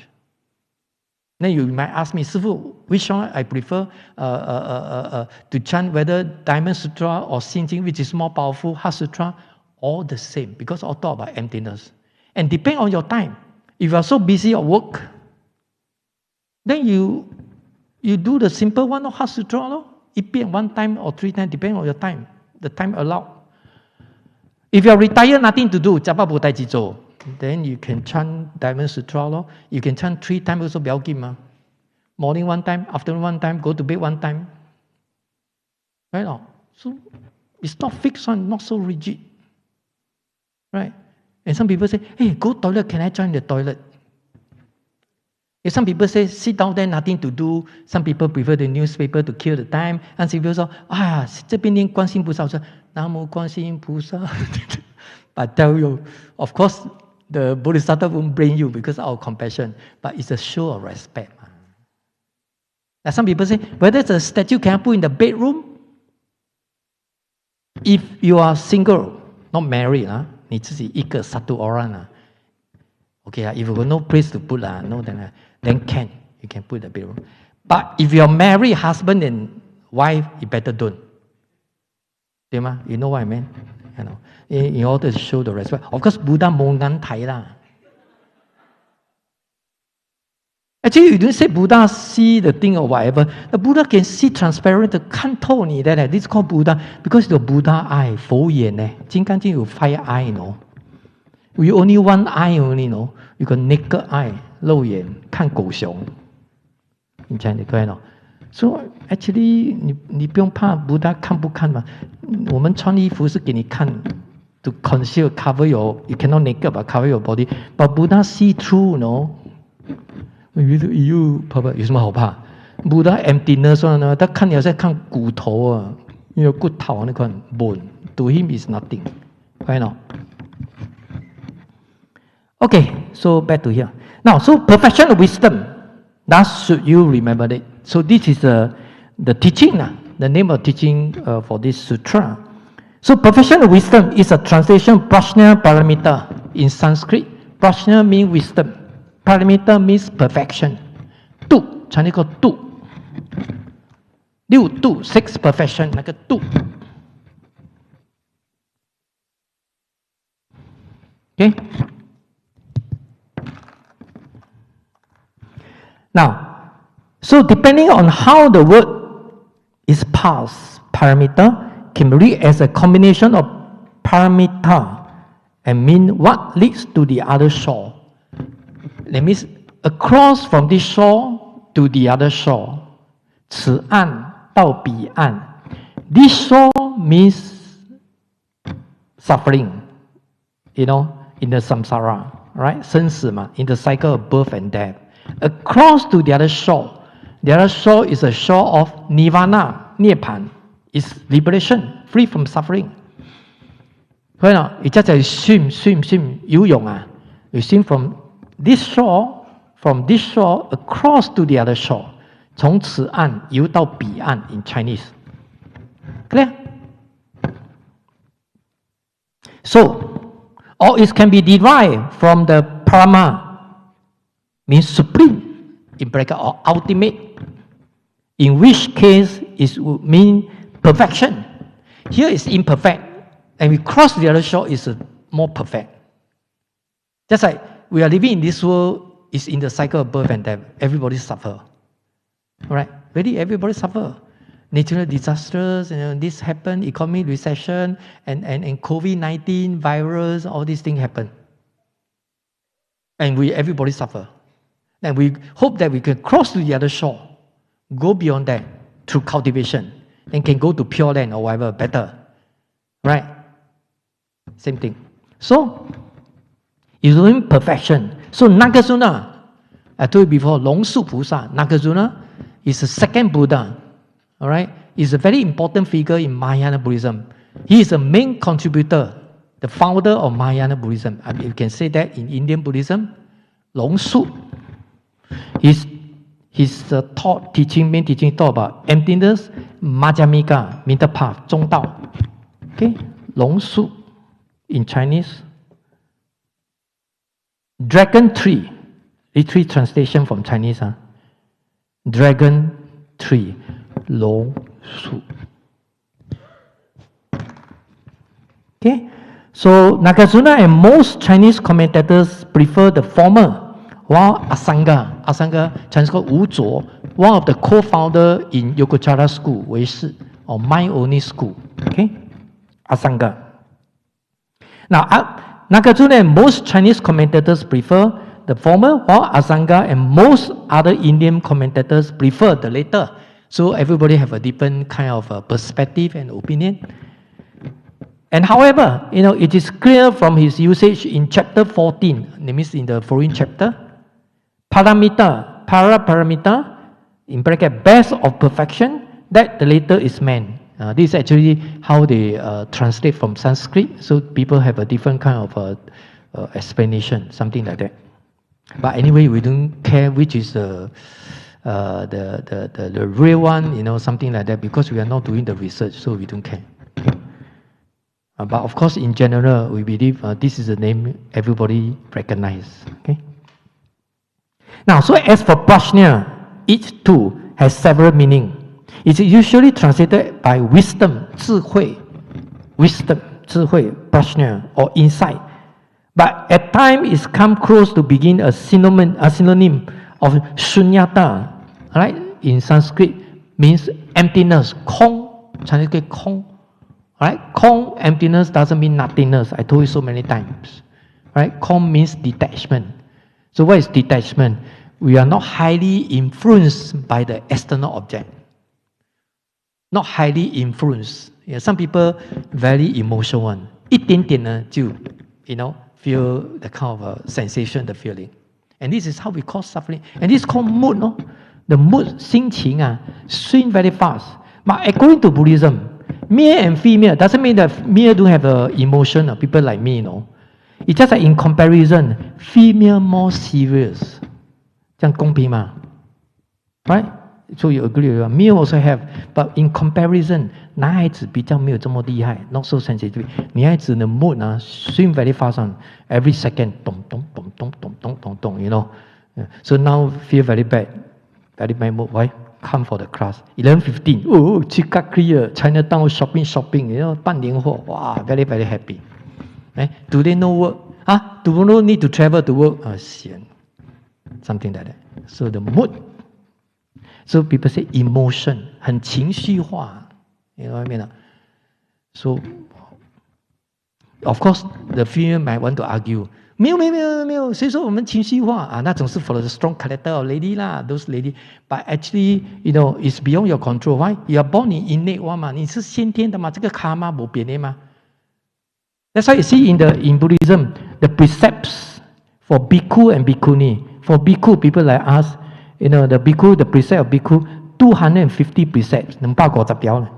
Then you might ask me, Sifu, which one I prefer to chant, whether Dharma Sutra or Xing, which is more powerful, Heart Sutra, all the same, because all talk about emptiness. And depend on your time. If you are so busy at work, then you do the simple one of Heart Sutra, 一遍 one time or 3 times, depending on your time, the time allowed. If you are retired, nothing to do, 假把无代志做, then you can chant Dharma Sutra. You can chant 3 times also 不要紧嘛. Morning 1 time, afternoon 1 time, go to bed 1 time. Right? So it's not fixed one, not so rigid. Right? And some people say, hey, go toilet, can I join the toilet? If some people say, sit down there, nothing to do. Some people prefer the newspaper to kill the time. And some people say, 这边念观世音菩萨, I say, 南无观世音菩萨. But I tell you, of course, the Bodhisattva won't blame you because of our compassion. But it's a show of respect. Now some people say, whether it's a statue can I put in the bedroom? If you are single, not married, 你自己一个 satu orang, okay, if you got no place to put, then can. You can put in the bedroom. But if you're married, husband and wife, you better don't. You know what I mean? In order to show the respect. Of course, Buddha 冇眼睇啦. Actually, you don't say Buddha see the thing or whatever. The Buddha can see transparent, 看透你的. This is called Buddha because the Buddha eye, 佛眼. 金刚经有 5 eye, We only 1 eye only, You got naked eye, 肉眼看狗熊. In China, So actually, 你不用怕 Buddha 看不看嘛. 我们穿衣服是给你看 to conceal, cover you cannot naked but cover your body. But Buddha see through, You, Papa, 有什么好怕? Buddha emptiness 他看你好像看骨头啊，骨头那块 bone. To him is nothing. Right now. Okay, so back to here. Now, so perfection of wisdom. That should you remember it. So this is the teaching, the name of teaching for this sutra. So perfection of wisdom is a translation prajna paramita in Sanskrit. Prajna means wisdom. Paramita means perfection. 度, Chinese called 度. 6度, 6 perfection, 那个度. Okay? Now, so depending on how the word is parsed, paramita can be read as a combination of paramita and mean what leads to the other shore. That means across from this shore to the other shore. 此岸到彼岸. This shore means suffering, in the samsara, right? 生死嘛, in the cycle of birth and death. Across to the other shore is a shore of nirvana, 涅槃, is liberation, free from suffering. 所以呢，你即係 swim 游泳啊， you swim from this shore across to the other shore, 從此岸游到彼岸 in Chinese. Clear? So, or it can be derived from the parama, means supreme, in bracket, or ultimate, in which case it would mean perfection. Here is imperfect, and we cross the other shore is more perfect. Just like we are living in this world, is in the cycle of birth and death. Everybody suffer. Alright? Really, everybody suffer. natural disasters, this happened, economic recession, and COVID-19, virus, all these things happen. And everybody suffer. And we hope that we can cross to the other shore, go beyond that through cultivation, and can go to Pure Land or whatever, better. Right? Same thing. So, it's doing perfection. So, Nagarjuna, I told you before, Long Su Pusa, Nagarjuna is the second Buddha. All right? He's a very important figure in Mahayana Buddhism. He is a main contributor, the founder of Mahayana Buddhism. I mean, you can say that in Indian Buddhism, Long Su. His main teaching taught about emptiness, Madhyamika, middle path, 中道. Okay? Long Su in Chinese. Dragon tree. Literary translation from Chinese. Dragon tree. Long Su. Okay? So Nagarjuna and most Chinese commentators prefer the former, while Asanga, Chinese called Wu Zuo, one of the co-founder in Yogacara school, Wei Shi, or mind-only school. Okay? Asanga. Now, Nagarjuna and most Chinese commentators prefer the former, while Asanga and most other Indian commentators prefer the latter. So everybody have a different kind of perspective and opinion. And however, it is clear from his usage in chapter 14, that means in the following chapter, Paraparamita, in bracket, best of perfection, that the latter is man. This is actually how they translate from Sanskrit, so people have a different kind of explanation, something like that. But anyway, we don't care which is the real one, something like that, because we are not doing the research, so we don't care. Okay? But of course, in general, we believe this is the name everybody recognize. Okay. Now, so as for prajna, each too has several meanings. It's usually translated by wisdom, 智慧, wisdom, 智慧, prajna, or insight. But at times it's come close to being a synonym of shunyata, right? In Sanskrit means emptiness, 空, Chinese 空. Right? 空, emptiness doesn't mean nothingness. I told you so many times. Right? 空 means detachment. So what is detachment? We are not highly influenced by the external object. Not highly influenced. Yeah, some people very emotional one. 一点点呢就 feel the kind of sensation, the feeling. And this is how we call suffering. And this is called mood, no? The mood, 心情 swing very fast. But according to Buddhism, male and female doesn't mean that male don't have emotion, people like me, It's just that in comparison, female more serious. 这样公平吗? Right? So you agree with that? Male also have, but in comparison, 男孩子比较没有这么厉害, not so sensitive. 女孩子的 mood swing very fast on every second, So now feel very bad mood. Why? Come for the class. 11:15. Oh, Chica clear. Chinatown shopping. 办年货. Wow, very happy. Do they know work? Tomorrow need to travel to work. Something like that. So the mood. So people say emotion, 很情绪化. You know what I mean? So, of course, the female might want to argue. 没有，谁说我们情绪化？那种是 for the strong character of lady lah, those lady. But actually, it's beyond your control. Why? You are born in innate one 嘛，你是先天的嘛，这个 karma 没变的嘛。That's why you see in Buddhism, the precepts for bhikkhu and bhikkhuni. For bhikkhu, people like us, the bhikkhu, the precept of bhikkhu, 250 precepts. 250條呢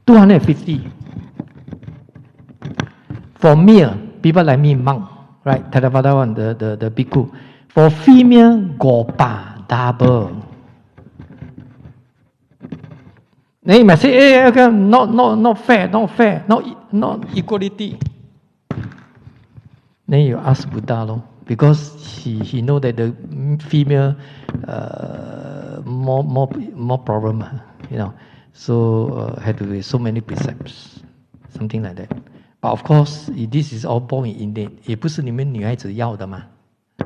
250. For male, people like me, monk. Right, Theravada one, the bhikkhu. For female, gopa, double. Then you might say, okay, not fair, not equality. Then you ask Buddha, because he know that the female more problem, so had to be so many precepts, something like that. But of course, this is all born in innate. 也不是你们女孩子要的嘛，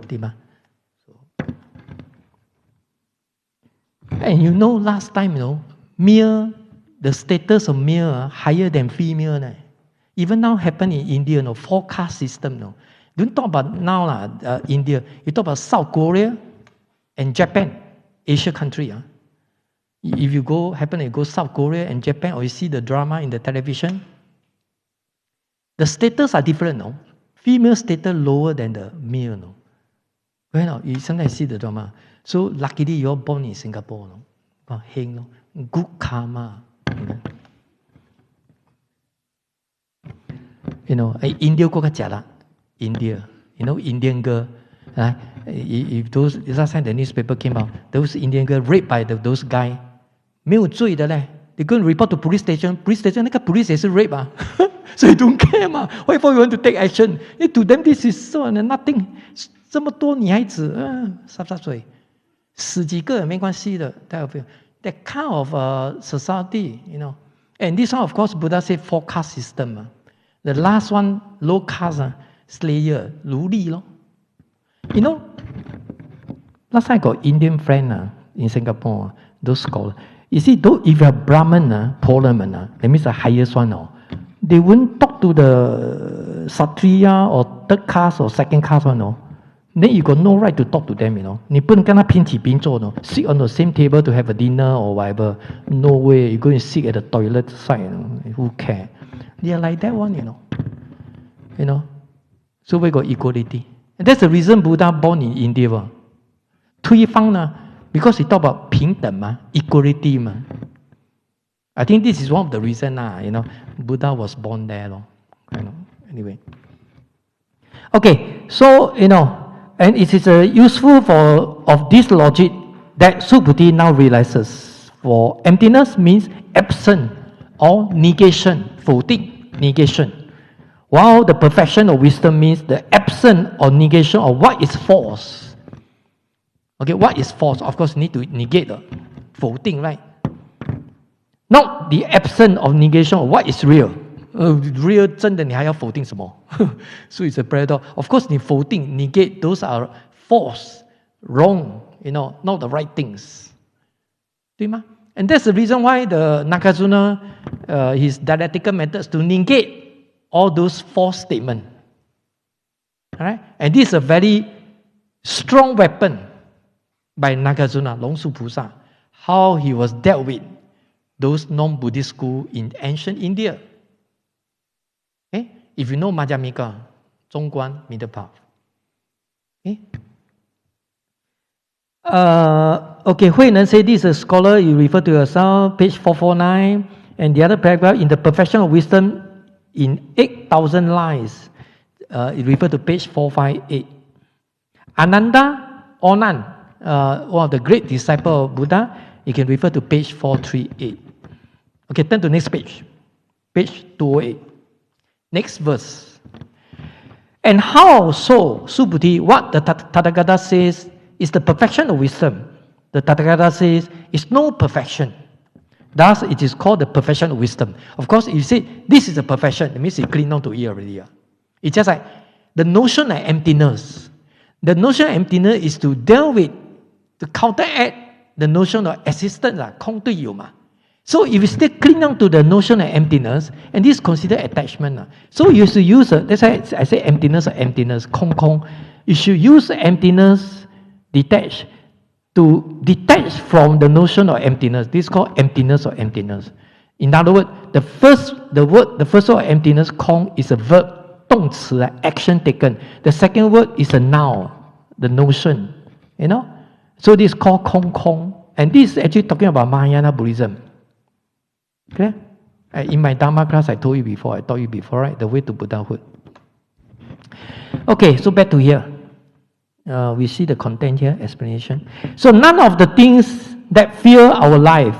对吗？ And last time, male, the status of male higher than female. Even now happen in India, no, 4 caste system. No. Don't talk about now India. You talk about South Korea and Japan, Asia country. If you happen to go South Korea and Japan, or you see the drama in the television, the status are different. No, female status lower than the male. No, right now you sometimes see the drama. So luckily you're born in Singapore. No, heng, no, good karma. You know, India ko ka India, you know, Indian girl. If those last time the newspaper came out, those Indian girl raped by those guy, 没有罪的嘞。They go and report to police station. Police station 那个 police 也是 rape 啊，所以 don't care 嘛。Why for you want to take action? To them this is so nothing. 这么多女孩子，岁，死几个也没关系的。That kind of society, you know. And this one, of course, Buddha said 4 caste system. The last one, low caste, slayer, 奴隶咯。You know, last time I got Indian friend in Singapore, those scholars. You see, if you are Brahman, parliament, that means the highest one, they won't talk to the Satriya or 3rd caste or 2nd caste one, no. Then you got no right to talk to them, you know. 你不能跟他平起平坐, no. Sit on the same table to have a dinner or whatever. No way. You go and sit at the toilet side, you know. Who care? They are like that one, you know. You know. So we got equality. And that's the reason Buddha born in India. 推方呢, because he talk about 平等嘛, equality 嘛. I think this is one of the reasons, you know, Buddha was born there. You know. Anyway. Okay, so, you know, and it is useful of this logic that Subhuti now realizes. For emptiness means absent or negation, 否定, negation. While the perfection of wisdom means the absence or negation of what is false. Okay, what is false? Of course, need to negate, 否定, right? Not the absence of negation of what is real. Real 真的你还要否定什么? So it's a paradox. Of course, 你否定, negate, those are false, wrong, you know, not the right things. 对吗? And that's the reason why the Nagarjuna, his dialectical methods to negate all those false statements. Alright? And this is a very strong weapon by Nagarjuna, Longsu Pusa, how he was dealt with those non-Buddhist schools in ancient India. Okay? If you know Madhyamika, 中观, middle path. Okay? Okay, Huinan say this is a scholar, you refer to yourself, page 449, and the other paragraph, in the perfection of wisdom, in 8,000 lines, you refer to page 458. Ananda, Onan, one of the great disciples of Buddha, you can refer to page 438. Okay, turn to next page, page 208. Next verse. And how so, Subhuti, what the Tathagata says is the perfection of wisdom. The Tathagata says it's no perfection. Thus, it is called the perfection of wisdom. Of course, if you say this is a perfection, it means you cling on to it already. It's just like the notion of emptiness. The notion of emptiness is to deal with, to counteract the notion of existence, 空对有嘛. So if you still cling on to the notion of emptiness, and this is considered attachment. So you should use, that's why I say emptiness or emptiness, 空空. You should use emptiness, detach, to detach from the notion of emptiness. This is called emptiness or emptiness. In other words, the first word of emptiness, 空, is a verb, 动词, action taken. The second word is a noun, the notion. You know? So this is called 空空. And this is actually talking about Mahayana Buddhism. Okay? In my Dharma class, I taught you before, right? The way to Buddhahood. Okay, so back to here. We see the content here, explanation. So none of the things that fill our life,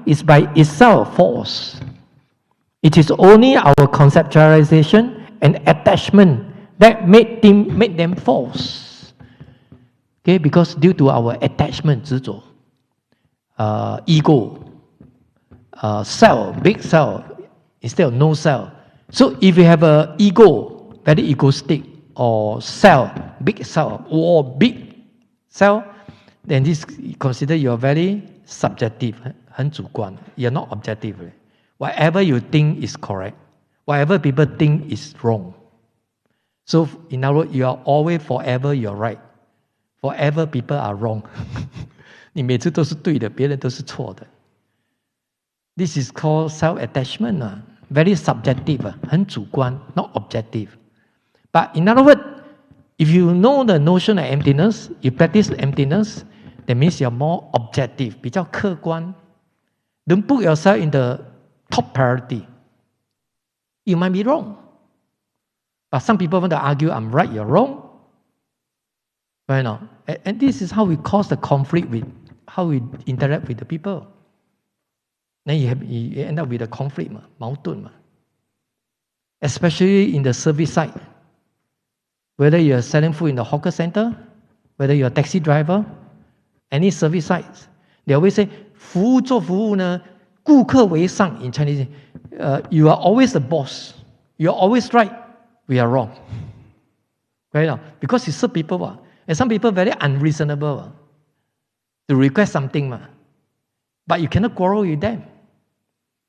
is by itself false. It is only our conceptualization and attachment that made them false. Okay, because due to our attachment, 执着, ego, self, big self, instead of no self. So if you have an ego, very egoistic, or self, big self, or big self, then this consider you're very subjective, 很主观. You're not objective. Whatever you think is correct. Whatever people think is wrong. So in other words, you are always forever you're right. Forever people are wrong. 你每次都是对的，别人都是错的。This is called self-attachment. Very subjective, 很主观, not objective. But in other words, if you know the notion of emptiness, you practice emptiness, that means you're more objective, 比较客观. Don't put yourself in the top priority. You might be wrong. But some people want to argue, I'm right, you're wrong. Right now. And this is how we cause the conflict with how we interact with the people. Then you end up with a conflict, 矛盾. Especially in the service side. Whether you're selling food in the hawker center, whether you're a taxi driver, any service sites, they always say, 服务做服务呢，顾客为上 in Chinese. You are always the boss. You are always right. We are wrong. Right now, because you serve people, and some people very unreasonable to request something, but you cannot quarrel with them.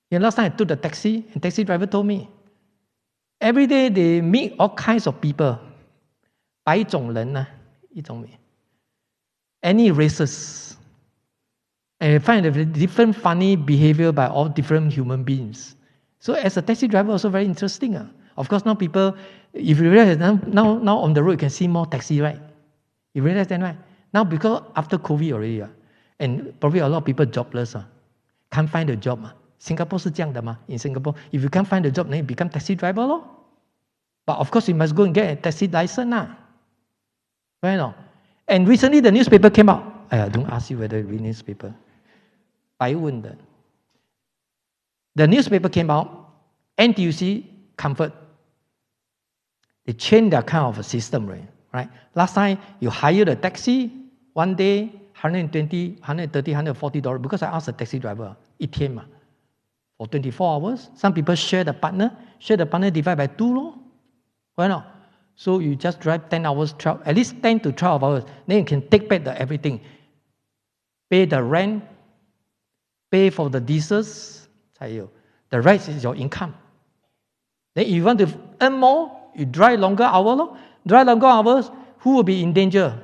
Last time I took the taxi, and taxi driver told me, every day they meet all kinds of people. 百种人一种美 any races. And I find a different funny behavior by all different human beings. So as a taxi driver, also very interesting. Of course, now people, if you realize now on the road, you can see more taxi, right? You realize that, right? Now because after COVID already, and probably a lot of people jobless, can't find a job. Singapore 是这样的嘛? In Singapore, if you can't find a job, then you become taxi driver, lor. But of course, you must go and get a taxi license. Right now. And recently the newspaper came out. Don't ask you whether you read newspaper. 白问的. The newspaper came out. NTUC Comfort. They changed their kind of a system, right? Last time you hired a taxi, one day, $120, $130, $140. Because I asked the taxi driver, 一天嘛, for 24 hours. Some people share the partner divide by 2, lor. Why not? So you just drive 10 hours, 12, at least 10 to 12 hours. Then you can take back the everything. Pay the rent, pay for the diesels. The rest is your income. Then if you want to earn more, you drive longer hours. Drive longer hours, who will be in danger?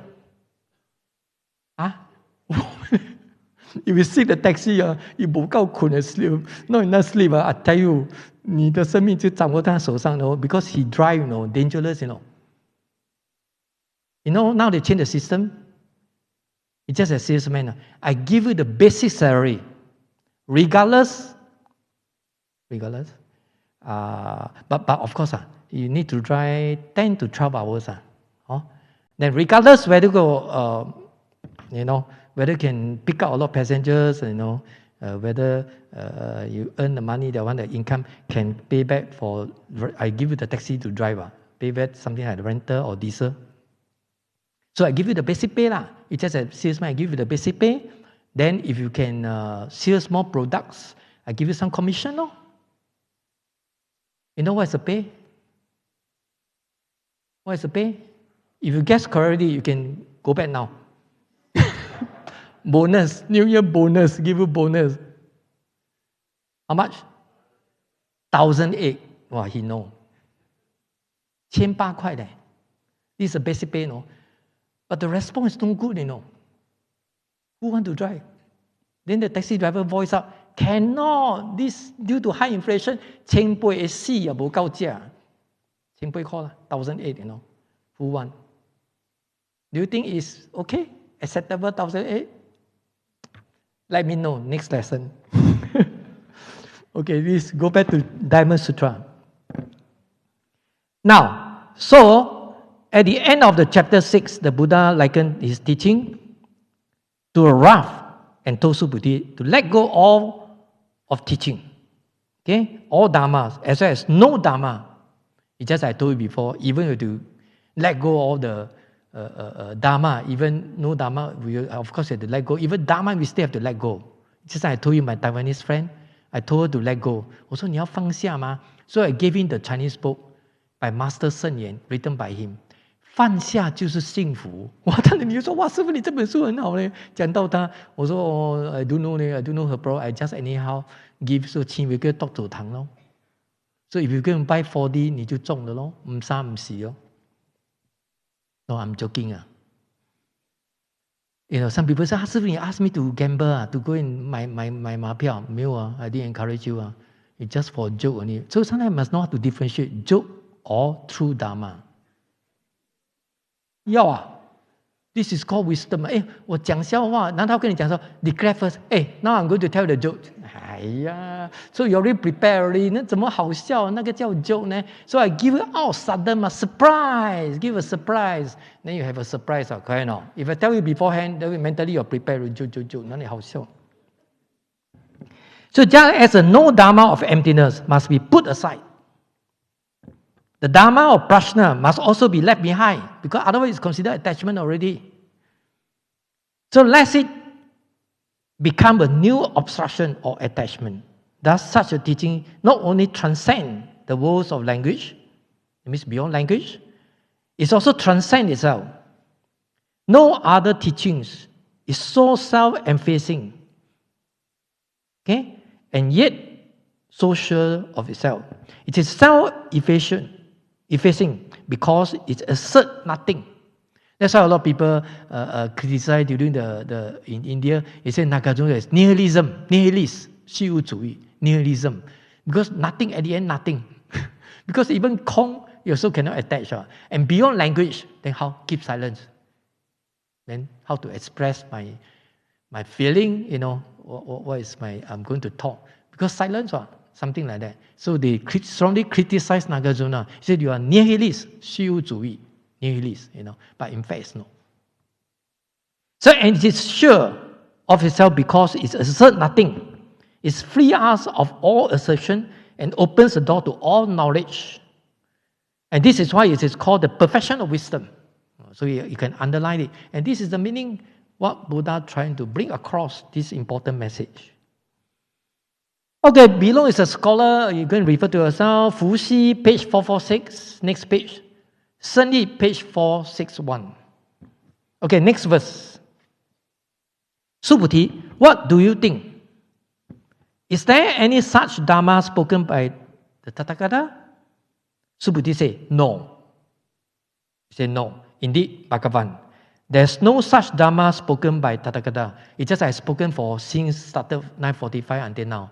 If you see the taxi, you 不够困 sleep, not enough sleep. I tell you, 你的生命就掌握在他手上 because he drive, dangerous, now they change the system. It's just a salesman. I give you the basic salary, regardless. But of course, you need to drive 10 to 12 hours. Then regardless whether whether you can pick up a lot of passengers, whether you earn the money, the income can pay back for, I give you the taxi to drive, pay back something like the rental or diesel. So I give you the basic pay. It's just a salesman, I give you the basic pay. Then if you can sell more products, I give you some commission. You know what's the pay? What is the pay? If you guess correctly, you can go back now. Bonus, New Year bonus, give you bonus. How much? 1,800. Wow, he know. 1,800块 This is a basic pay, But the response is no good, Who want to drive? Then the taxi driver voice out, cannot. This due to high inflation, 1,800死也不够价。1,800块 1,800, Who want? Do you think it's okay? Acceptable 1,800? Let me know next lesson. Okay, let's go back to Diamond Sutra. Now, so at the end of the chapter 6, the Buddha likened his teaching to a raft and told Subhuti to let go all of teaching. Okay, all dharmas as well as no dharma. It's just I told you before, even if you let go of the dharma, even no dharma, we of course have to let go. Even dharma, we still have to let go. Just like I told you, my Taiwanese friend, I told her to let go. Also, 你要放下吗? So I gave him the Chinese book by Master Sen Yan, written by him. 放下就是幸福。哇！当然你就说哇，师父你这本书很好嘞。讲到他，我说I don't know 呢 ，I don't know her bro，I just anyhow give 說千幾個督做堂咯。So if you go and buy 4D， 你就中了咯，唔三唔四咯。No, I'm joking 啊。You know, some people say, 師父你 ask me to gamble 啊 ，to go and 買馬票，沒有啊 ，I didn't encourage you 啊。It's just for joke only. So sometimes you must know how to differentiate joke or true dharma. 要啊 ，this is called wisdom. 我講笑話，難道跟你講說 declare first? Now I'm going to tell the joke. 哎呀 ，so you already prepare already. 那怎麼好笑？那個叫 joke 呢 ？So I give you out sudden surprise. Give a surprise. Then you have a surprise. 可以 no? If I tell you beforehand, then mentally you're prepared. joke. 那你好笑。So just as a no dharma of emptiness must be put aside, the dharma of prajna must also be left behind, because otherwise it's considered attachment already. So let it become a new obstruction or attachment. Thus, such a teaching not only transcends the worlds of language, it means beyond language, it also transcends itself. No other teachings is so self-effacing, okay, and yet so sure of itself. It is self-effacing because it asserts nothing. That's why a lot of people criticize during in India. They say Nagarjuna is nihilism, nihilist, 虚无主义, nihilism, because nothing at the end, nothing. Because even Kong, you also cannot attach. And beyond language, then how? Keep silence. Then how to express my feeling, you know, what is I'm going to talk. Because silence, something like that. So they strongly criticize Nagarjuna. He said, you are nihilist, 虚无主义, nihilist, you know. But in fact, it's no. So, and it is sure of itself because it asserts nothing. It frees us of all assertion and opens the door to all knowledge. And this is why it is called the perfection of wisdom. So you can underline it. And this is the meaning what Buddha trying to bring across this important message. Okay, below is a scholar. You can refer to yourself. Fu Xi, page 446. Next page. Shen Yi, page 461. Okay, next verse. Subhuti, what do you think? Is there any such dharma spoken by the Tathagata? Subhuti say, no. He said, no. Indeed, Bhagavan, there's no such dharma spoken by Tathagata. It's just I spoken for since started 945 until now.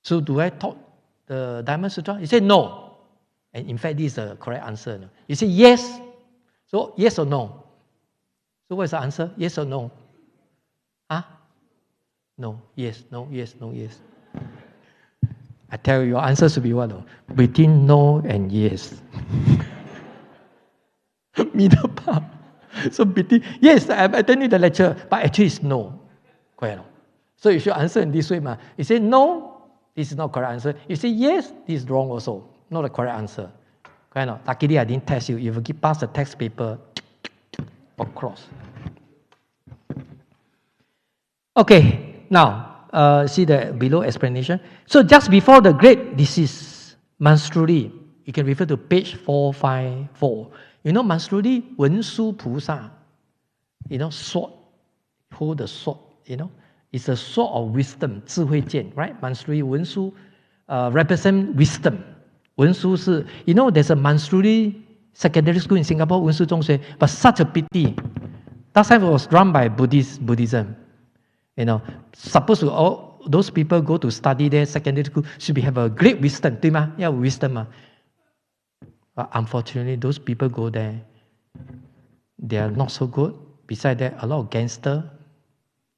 So do I talk the Dharma Sutra? He said no. And in fact, this is the correct answer. You say yes. So yes or no? So what is the answer? Yes or no? Huh? No, yes, no, yes, no, yes. I tell you, your answer should be what? Between no and yes. Middle part. So between, yes, I'm attending the lecture, but actually it's no. Correct. So you should answer in this way. You say no, this is not correct answer. You say yes, this is wrong also. Not the correct answer. Correct. Luckily, I didn't test you. If you pass the text paper, or cross. Okay, now see the below explanation. So just before the great disease, Manstruli, you can refer to page 454. You know Manstruli, Wenshu Pusa, you know, sword, hold the sword, you know. It's a sword of wisdom, 智慧剑, right? Manstruli, Wenshu represent wisdom. Wenshu 是, you know, there's a Manstruli secondary school in Singapore, Wenshu 中学, but such a pity. That time it was run by Buddhism. You know, supposed to all those people go to study there, secondary school, should have a great wisdom, 对吗? Yeah, wisdom. But unfortunately, those people go there, they are not so good. Besides that, a lot of gangster,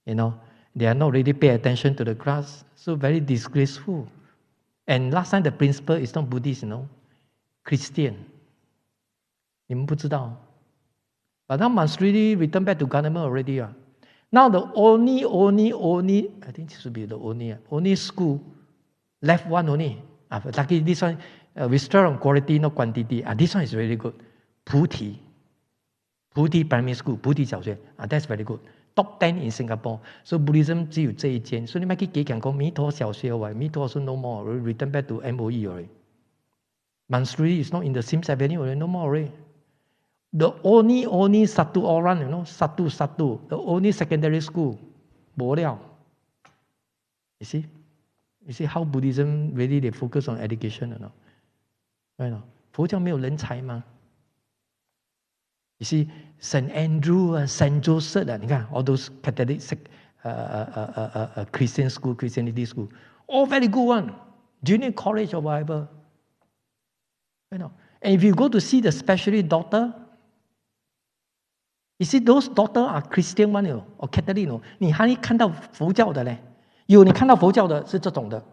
you know, they are not really pay attention to the class, so very disgraceful. And last time the principal is not Buddhist, you know, Christian. 你们不知道. But now Manstruli returned back to government already. Now the only, I think it should be the only school left one only. Luckily this one, we strive on quality, not quantity. This one is really good. Puti Primary School, Puti 小学. That's very good. Top 10 in Singapore. So Buddhism 只有这一间. So 你咪去幾間講彌陀小學彌陀 also no more. Return back to MOE already. Manstruli is not in the Sims Avenue already, no more already. The only Satu Oran, Satu, the only secondary school, 没了. You see how Buddhism really they focus on education or not? Right? 佛教没有人才吗? You see, St. Andrew, St. Joseph, 你看 all those Catholic Christian school, Christianity school, all very good one. Junior college or whatever. And if you go to see the specialist doctor, you see those doctors are Christian one or Catholic 你还没看到佛教的嘞？有你看到佛教的是这种的。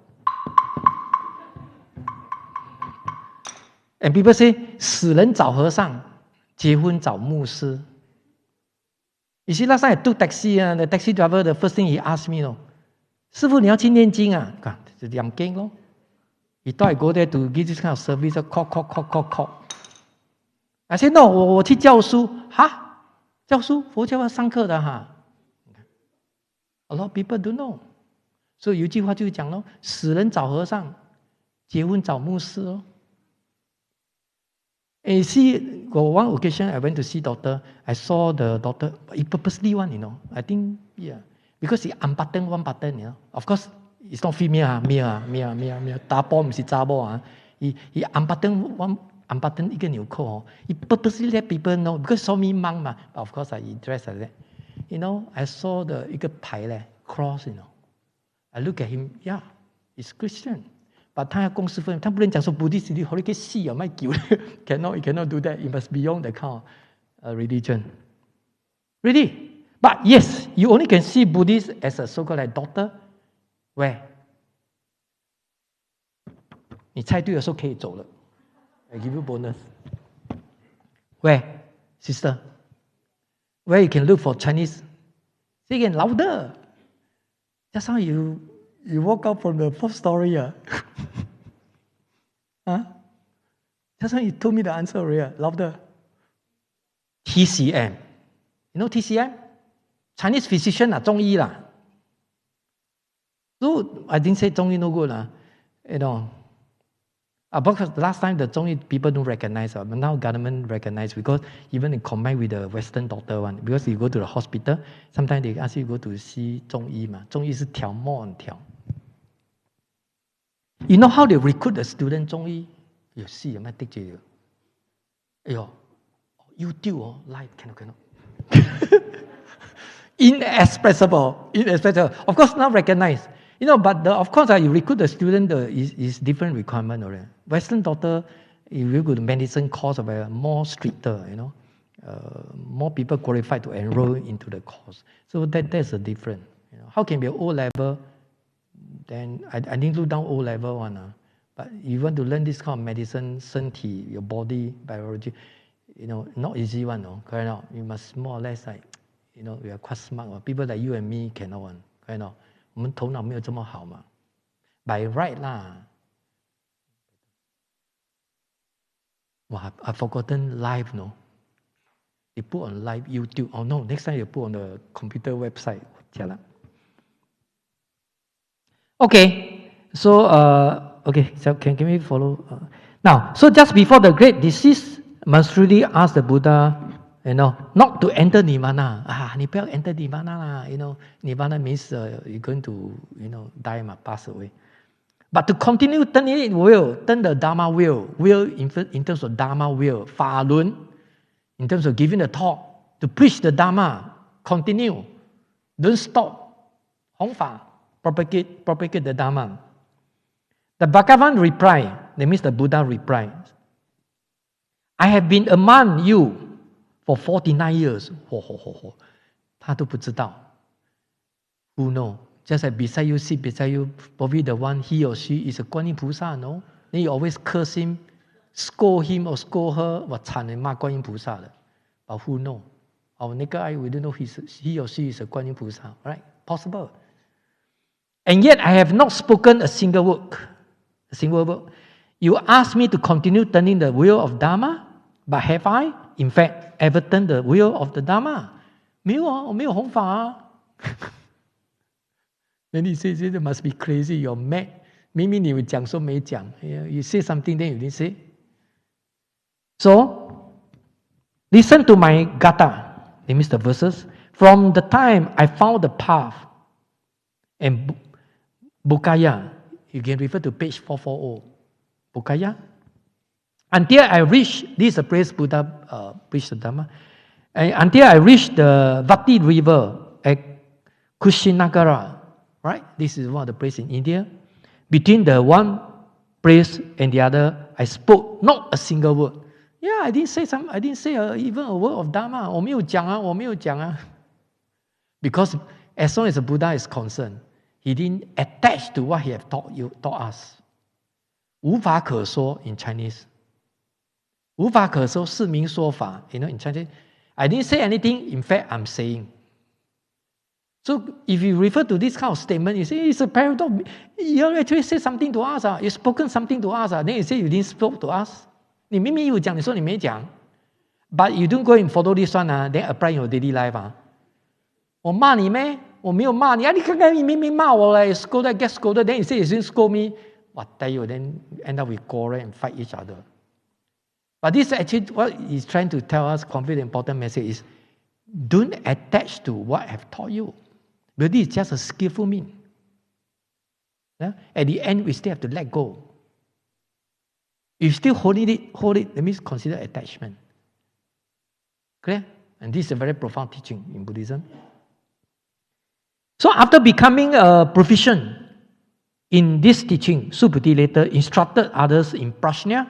And people say 死人找和尚，结婚找牧师。You see, last time I took taxi, the taxi driver, the first thing he asked me, 师父你要去念经啊？就念经咯。He thought I go there to give this kind of service, call. I said no, 我去教书。哈，教书佛教要上课的哈。A lot of people don't know. 所以有一句话就是讲咯，死人找和尚，结婚找牧师咯。And you see, one occasion I went to see doctor. I saw the doctor. He purposely one, I think, yeah, because he unbutton one button, Of course, it's not female, male. 打波不是查波啊。He unbutton 一个纽扣。He purposely let people know because saw me monk 嘛。But of course, I dress like that. I saw 一个牌嘞 cross, I look at him, yeah, he's Christian. But 他要公私分，他不能讲说 Buddhist 你可以死啊，卖救 you cannot do that. It must be beyond the kind of religion. Really? But yes, you only can see Buddhist as a so-called like doctor. Where? 你猜对的时候可以走了。I give you bonus. Where, sister? Where you can look for Chinese? Say again, louder. Just how you walk out from the fourth story. Huh? Just how you told me the answer already. Louder. TCM. You know TCM? Chinese physician 中医啦。So I didn't say 中医 no good because last time the 中医 people don't recognize, but now government recognize because even in combine with the Western doctor one, because you go to the hospital, sometimes they ask you to go to see 中医嘛，中医是调末调。You know how they recruit the student 中医？有事有咩的住？哎呦 ，YouTube live cannot inexpressible. Of course not recognized. But of course, you recruit the student is different requirement already. Western doctor, if you go to medicine course, more stricter, more people qualified to enroll into the course. So that's a difference. How can be O level? Then I didn't look down O level one. But you want to learn this kind of medicine, 身体, your body, biology, not easy one, correct not? You must more or less like, we are quite smart. People like you and me cannot one, correct not? 我们头脑没有这么好嘛 ，by right 啦。哇 ，I forgotten live They put on live YouTube. Oh no, next time you put on the computer website. 假了。Okay, so so can we follow? Now, so just before the great decease, Manjusri asked the Buddha, not to enter nirvana. 你不要 enter nirvana 啦 nirvana means you're going to, die, pass away. But to continue turning it will, turn the Dharma will in terms of Dharma will, 法轮 in terms of giving the talk, to preach the Dharma, continue, don't stop, 弘法 propagate the Dharma. The Bhagavan replied, that means the Buddha replied, I have been among you for 49 years. 他都不知道 Who know? Just like beside you, sit beside you, probably the one he or she is a 观音菩萨, no? Then you always curse him, scold him or scold her, 我惨了骂观音菩萨了 But who know? Our naked eye, we don't know he or she is a 观音菩萨, right? Possible. And yet I have not spoken a single word. You asked me to continue turning the wheel of Dharma, but have I, in fact, ever turned the wheel of the Dharma? 没有啊，我没有弘法啊。Then he says, it must be crazy, you're mad. 明明你讲说没讲 You say something, then you didn't say. So, Listen to my gatha, that means the verses. From the time I found the path, and Bukaya, you can refer to page 440, Bukaya. Until I reached, this is a praise Buddha, preach the Dharma. Until I reached the Vati river at Kushinagara, right? This is one of the places in India. Between the one place and the other, I spoke not a single word. Yeah, I didn't say even a word of Dharma. 我没有讲啊. Because as long as the Buddha is concerned, he didn't attach to what he have taught us. 无法可说 in Chinese. 无法可说是名说法. You know, in Chinese, I didn't say anything. In fact, I'm saying. So if you refer to this kind of statement, you say it's a paradox. You actually say something to us. You spoken something to us. Then you say you didn't speak to us. 你明明有讲，你说你没讲。But you don't go and follow this one, then apply in your daily life. 我骂你咩？我没有骂你啊！你看看你明明骂我嘞 ，scolded, get scolded. Then you say you didn't scold me. What tell you? Then end up with quarrel and fight each other. But this actually what he's trying to tell us, convey the important message is, don't attach to what I have taught you. But this is just a skillful mean. Yeah? At the end, we still have to let go. If you still hold it, that means consider attachment. Clear? And this is a very profound teaching in Buddhism. So after becoming a proficient in this teaching, Subhuti later instructed others in prajna,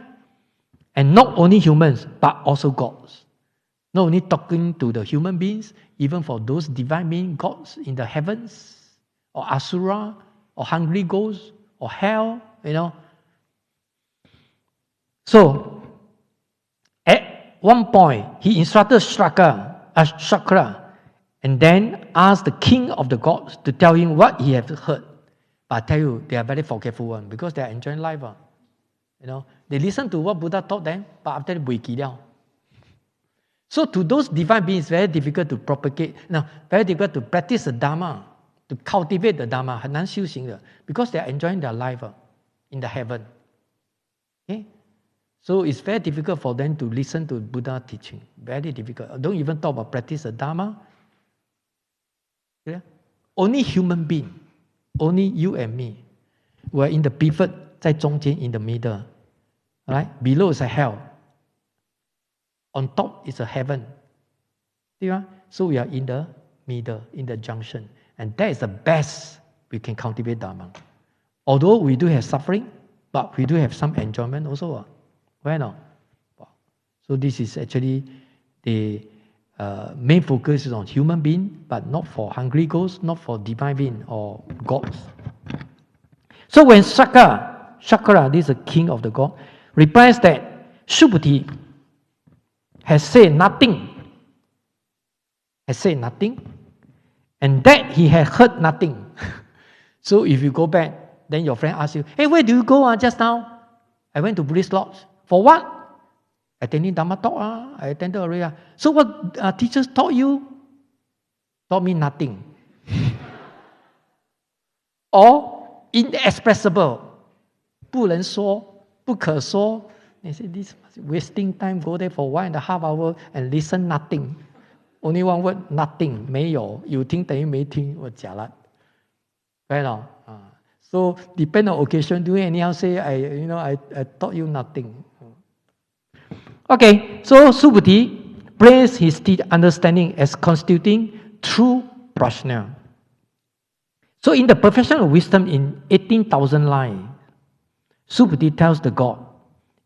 and not only humans, but also gods. Not only talking to the human beings, even for those divine beings, gods in the heavens, or asura, or hungry ghosts, or hell, you know. So, at one point, he instructed Shakra, and then asked the king of the gods to tell him what he had heard. But I tell you, they are very forgetful one, because they are enjoying life. You know, they listen to what Buddha taught them, but after that, buiki liao. So to those divine beings, very difficult to propagate, very difficult to practice the Dharma, to cultivate the Dharma, 很难修行的, because they are enjoying their life in the heaven. Okay? So it's very difficult for them to listen to Buddha teaching. Very difficult. Don't even talk about practice the Dharma. Yeah? Only human being, only you and me, we're in the pivot, 在中间 in the middle. Right? Below is a hell. On top is a heaven. So we are in the middle, in the junction. And that is the best we can cultivate Dharma. Although we do have suffering, but we do have some enjoyment also. Why not? So this is actually the main focus is on human being, but not for hungry ghosts, not for divine being or gods. So when Shakra, this is the king of the god, replies that Subhuti has said nothing, and that he had heard nothing. So if you go back, then your friend asks you, hey, where do you go just now? I went to Buddhist lodge. For what? Attending Dharma talk. I attended already. So what teachers taught you? Taught me nothing. Or inexpressible. 不能说,不可说. They say this wasting time, go there for 1.5 hours and listen nothing. Only one word, nothing, 没有. You 听等于没听, 我假了. Right now. So depend on occasion, do you anyhow say, I taught you nothing. Okay, so Subhuti placed his understanding as constituting true prajna. So in the Perfection of Wisdom in 18,000 lines, Subhuti tells the God,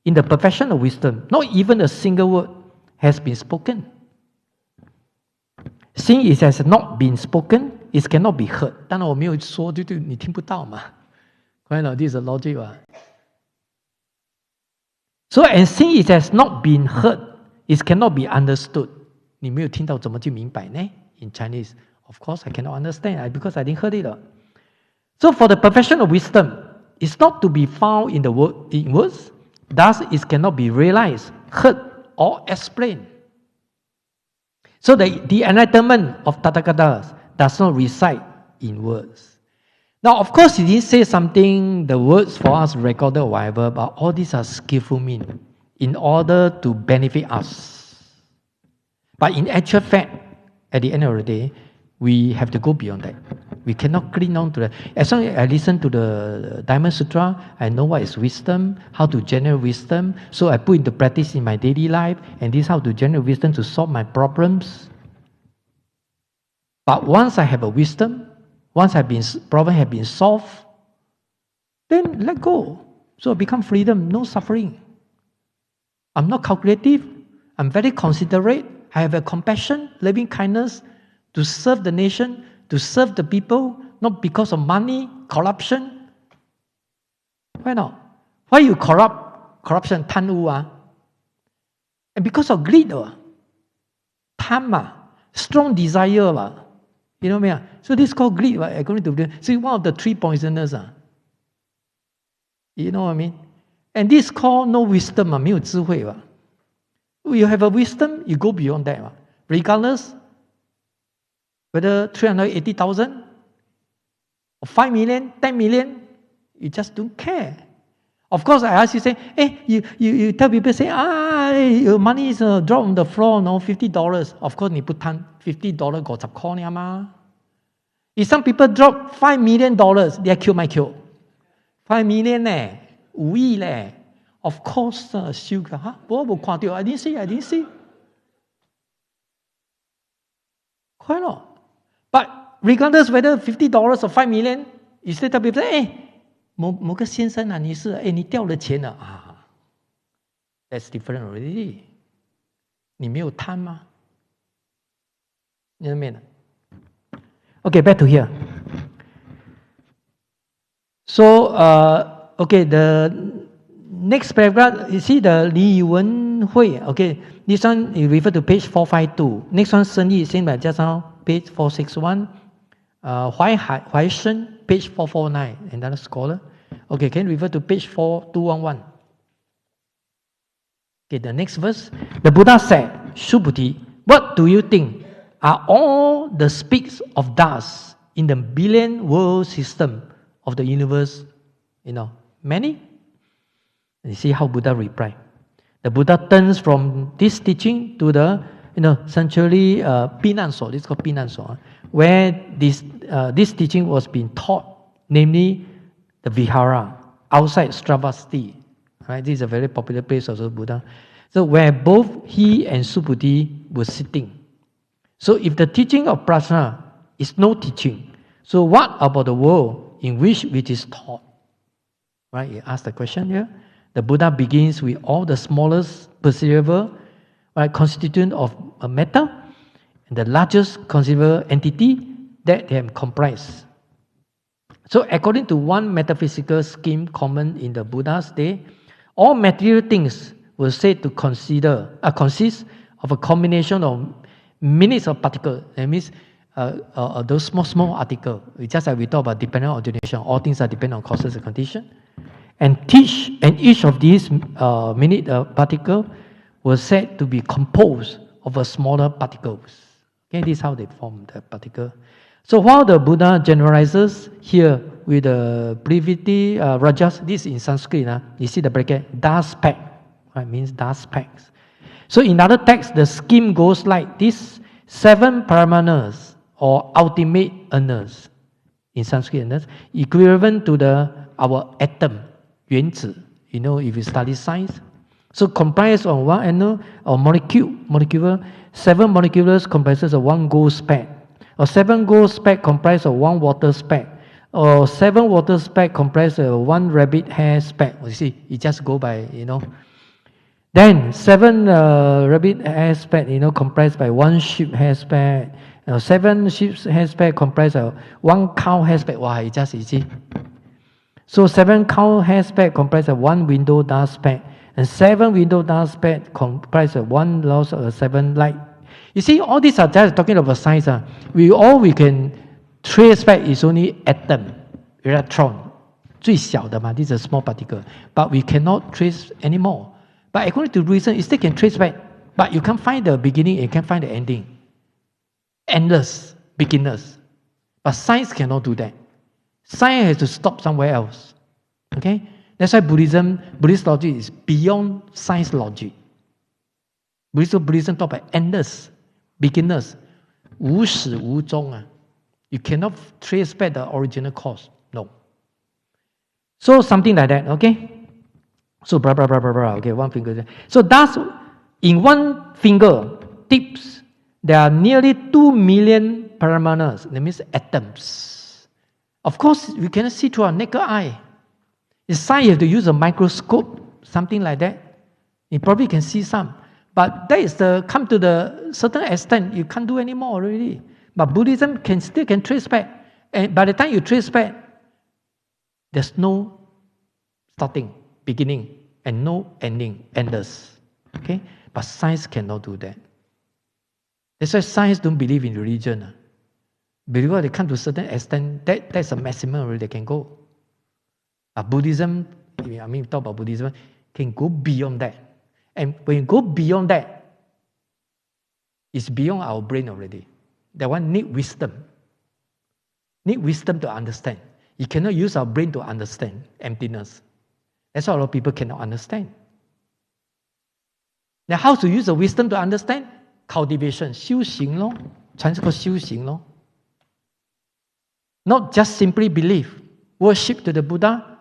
in the Perfection of Wisdom, not even a single word has been spoken. Since it has not been spoken, it cannot be heard. 当然我没有说，就你听不到嘛。Right? This is a logic. So, and since it has not been heard, it cannot be understood. 你没有听到怎么去明白呢? In Chinese, of course, I cannot understand because I didn't heard it. So, for the Perfection of Wisdom, it's not to be found in words. Thus, it cannot be realized, heard, or explained. So the enlightenment of Tathagata does not reside in words. Now, of course, he didn't say something, the words for us recorded or whatever, but all these are skillful means in order to benefit us. But in actual fact, at the end of the day, we have to go beyond that. We cannot cling on to that. As long as I listen to the Diamond Sutra, I know what is wisdom, how to generate wisdom. So I put into practice in my daily life, and this is how to generate wisdom to solve my problems. But once I have a wisdom, once problem have been solved, then let go. So I become freedom, no suffering. I'm not calculative. I'm very considerate. I have a compassion, loving kindness to serve the nation, to serve the people, not because of money, corruption. Why not? Why you corruption, 贪污啊? And because of greed, 贪嘛, strong desire 嘛. You know what I mean? So this is called greed, according to Buddhism. So one of the three poisoners. You know what I mean? And this is called no wisdom, 没有智慧. You have a wisdom, you go beyond that. Regardless, whether 380,000 or 5 million, 10 million, you just don't care. Of course, I ask you, say, hey, you tell people, say, your money is dropped on the floor, no, $50. Of course, 你不贪 $50 50塊嘛. If some people drop $5 million, they kill my kill. 5 million 呢，5億呢。Of course, 燒㗎嚇，我冇看到 I didn't see. Quite a lot. But regardless whether $50 or 5 million, you still tell people, 某个先生啊，你掉了钱了啊 ，that's different already. 你没有贪吗？你明白吗？ Okay, back to here. So, okay, the next paragraph, you see the Li Wenhui. Okay, this one you refer to page 452. Next one, Shen Yi, same by just now, page 461. Huai Shen, page 449, another scholar. Okay, can you refer to page 4211? Okay, the next verse. The Buddha said, Subhuti, what do you think are all the speaks of dust in the billion world system of the universe? Many? And you see how Buddha replied. The Buddha turns from this teaching to the, century Pinanso. This is called Pinanso, where this teaching was being taught, namely the Vihara outside Stravasti. Right? This is a very popular place of the Buddha. So where both he and Subhuti were sitting. So if the teaching of Prajna is no teaching, so what about the world in which it is taught? Right? He asked the question here. The Buddha begins with all the smallest perceivable, right, constituent of a matter, and the largest conceivable entity that they have comprised. So according to one metaphysical scheme common in the Buddha's day, all material things were said to consist of a combination of minutes of particles. That means those small articles. Just like we talk about dependent origination, all things are dependent on causes and conditions. And each of these minute particles was said to be composed of a smaller particles. Okay, this is how they form the particle. So while the Buddha generalizes here with the brevity, rajas, this in Sanskrit, you see the bracket, dust speck, right, means dust specks. So in other texts, the scheme goes like this: 7 paramanas, or ultimate earners, in Sanskrit, equivalent to our atom, 原子, if you study science. So comprised of one atom or molecule, 7 molecules comprises of 1 gold speck, or 7 gold speck comprised of 1 water speck, or 7 water speck comprised of 1 rabbit hair speck. You see, it just go by, Then 7 rabbit hair speck, comprised by 1 sheep hair speck, 7 sheep hair speck comprised of 1 cow hair speck. Wow, you see. So 7 cow hair speck comprised of 1 window dust speck, and 7 window dust speck comprised of 1 loss of 7 light. You see, all these are just talking about science. We can trace back is only atom, electron, 最小的嘛, this is a small particle. But we cannot trace anymore. But according to reason, you still can trace back. But you can't find the beginning, you can't find the ending. Endless, beginners. But science cannot do that. Science has to stop somewhere else. Okay? That's why Buddhist logic is beyond science logic. Buddhism talk about endless. beginners, 无始无终啊。You cannot trace back the original cause. No. So something like that, okay? So blah, blah, blah, blah, blah. Okay, one finger. So that's, in one finger tips, there are nearly 2 million paramanas. That means atoms. Of course, we cannot see through our naked eye. In science, you have to use a microscope, something like that. You probably can see some. But that is come to the certain extent, you can't do any more already. But Buddhism still can trace back. And by the time you trace back, there's no starting, beginning, and no ending, endless. Okay? But science cannot do that. That's why science don't believe in religion. Because they come to a certain extent, that's a maximum where they can go. But Buddhism, I mean, talk about Buddhism, can go beyond that. And when you go beyond that, it's beyond our brain already. That one need wisdom. Need wisdom to understand. You cannot use our brain to understand emptiness. That's why a lot of people cannot understand. Now, how to use the wisdom to understand? Cultivation, 修行咯，传这个修行咯。Not just simply believe, worship to the Buddha,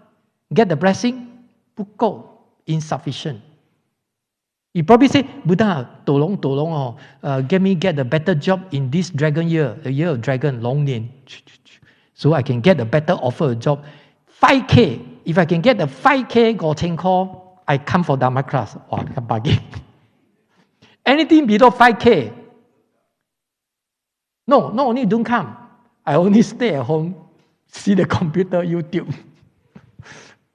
get the blessing, 不够 insufficient. You probably say, Buddha, tolong oh, get a better job in this dragon year, the year of dragon, 龙年, so I can get a better offer a job. 5K, if I can get the 5K 5,000 塊, I come for Dharma class. Wow, bargain. Anything below 5K, no, only don't come. I only stay at home, see the computer, YouTube.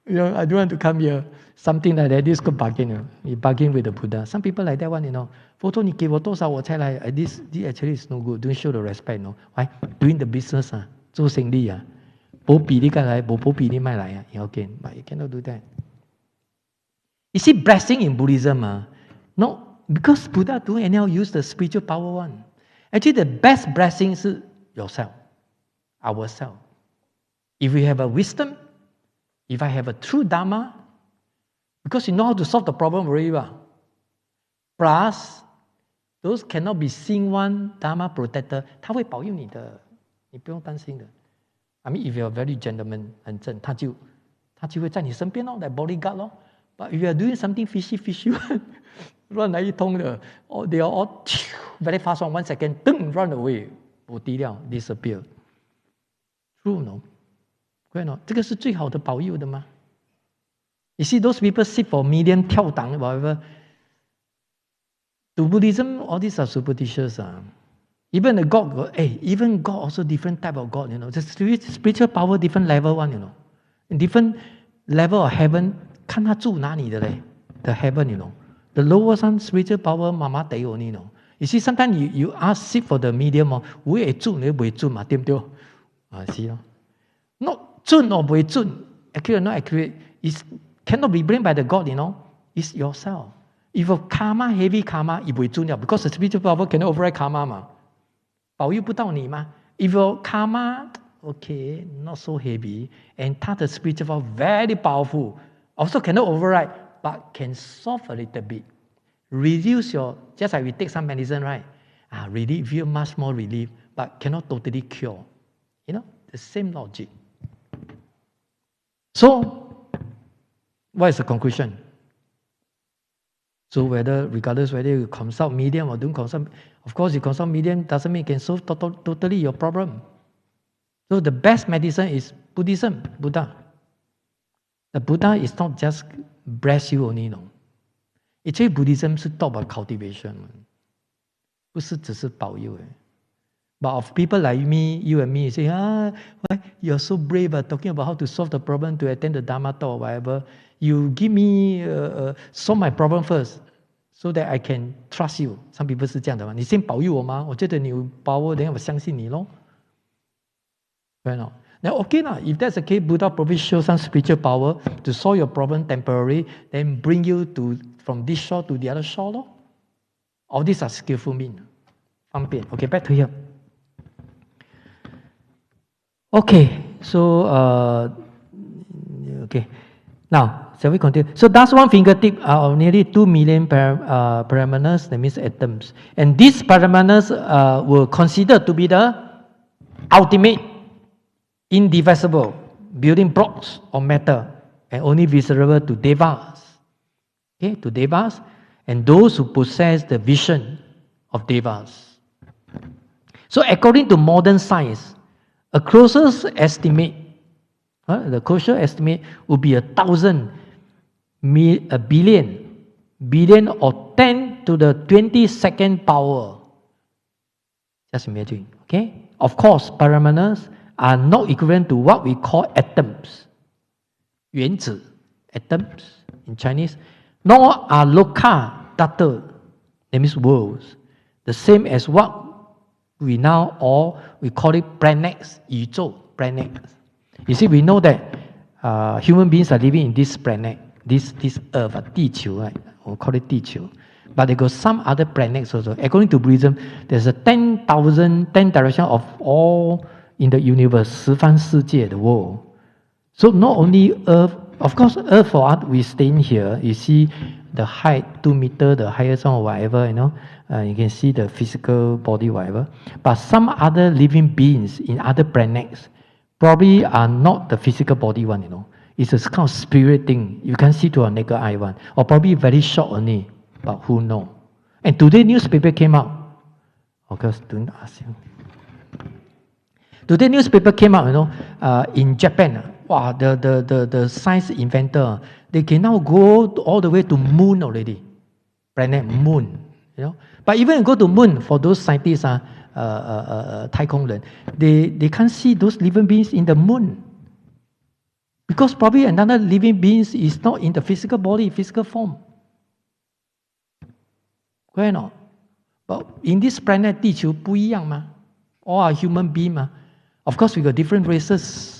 I don't want to come here. Something like that. This is called bargain. You bargain with the Buddha. Some people like that one, Photo 你给我多少我才来. This actually is no good. Don't show the respect, Why? Doing the business, 做生意没比你来，没比你卖来okay. But you cannot do that. You see, blessing in Buddhism, no, because Buddha don't anyhow use the spiritual power one. Actually, the best blessing is yourself, ourselves. If we have a wisdom, if I have a true Dharma, because you know how to solve the problem very well. Plus, those cannot be seen one Dharma protector, 他会保佑你的，你不用担心的。I mean, if you're a very gentleman, 很正，他就会在你身边like bodyguard 咯。But if you are doing something fishy, 乱来一通的 they are all very fast on 1 second, run away, 不低调 disappear. True, no? 对喏，这个是最好的保佑的吗？ You see, those people sit for million 跳档 whatever. To Buddhism, all these are superstitious. Even the God, even God also different type of God, The spiritual power different level one, In different level of heaven, 看他住哪里的嘞 The heaven, The lowest one, spiritual power, 麻麻地 only, You see, sometimes you ask sit for the medium, 會準你會準嘛，對唔對？是咯。Not 準or 會準 accurate or not accurate, is cannot be blamed by the God, It's yourself. If you karma, heavy karma, 也不會準了 because the spiritual power cannot override karma 嘛，保佑不到你嘛。If your karma, okay, not so heavy, and 它的 spiritual power very powerful, also cannot override, but can solve a little bit. Reduce your, just like we take some medicine, right? Relief, feel much more relief, but cannot totally cure. The same logic. So, what is the conclusion? So regardless whether you consult medium or don't consult, of course you consult medium doesn't mean you can solve totally your problem. So the best medicine is Buddhism, Buddha. The Buddha is not just bless you only, no. Actually, Buddhism is talk about cultivation. 不是只是保佑 But of people like me, you and me, you say, why you're so brave talking about how to solve the problem, to attend the Dharma talk or whatever. You give me solve my problem first, so that I can trust you. Some people 是这样的嘛，你先保佑我嘛，我觉得你有 power， then 我相信你咯。Right now, now okay lah. If that's the case, Buddha probably show some spiritual power to solve your problem temporarily, then bring you from this shore to the other shore咯. All these are skillful means. 方便。Okay, back to here. Okay, so okay. Now, shall we continue? So that's one fingertip of nearly 2 million paramanas, that means atoms. And these paramanas were considered to be the ultimate, indivisible building blocks of matter, and only visible to devas. Okay, to devas and those who possess the vision of devas. So according to modern science, a closest estimate, the closest estimate would be 1,000, a billion or 10 to the 22nd power. Just imagine, okay? Of course, paramanas are not equivalent to what we call atoms, 原子, atoms in Chinese, nor are loka dhatu, that means worlds, the same as what we now, or we call it planets, 宇宙, planets. You see, we know that human beings are living in this planet, this earth, 地球, right? We call it 地球. But they got some other planets also. According to Buddhism, there's a 10 direction of all in the universe, 十方世界, the world. So not only Earth, of course, Earth for us, we staying here. You see the height, 2 meters, the highest one or whatever, you know. You can see the physical body, whatever. But some other living beings in other planets probably are not the physical body one, you know. It's a kind of spirit thing. You can't see to a naked eye one. Or probably very short only, but who knows. And today newspaper came out. Of course, don't ask you. Today newspaper came out, you know, in Japan. Wow, the science inventor, they can now go all the way to moon already. Planet moon, you know. But even go to moon, for those scientists, 太空人, they can't see those living beings in the moon. Because probably another living being is not in the physical body, physical form. Why not? But in this planet, 地球不一样嘛. All are human beings ma. Of course, we got different races.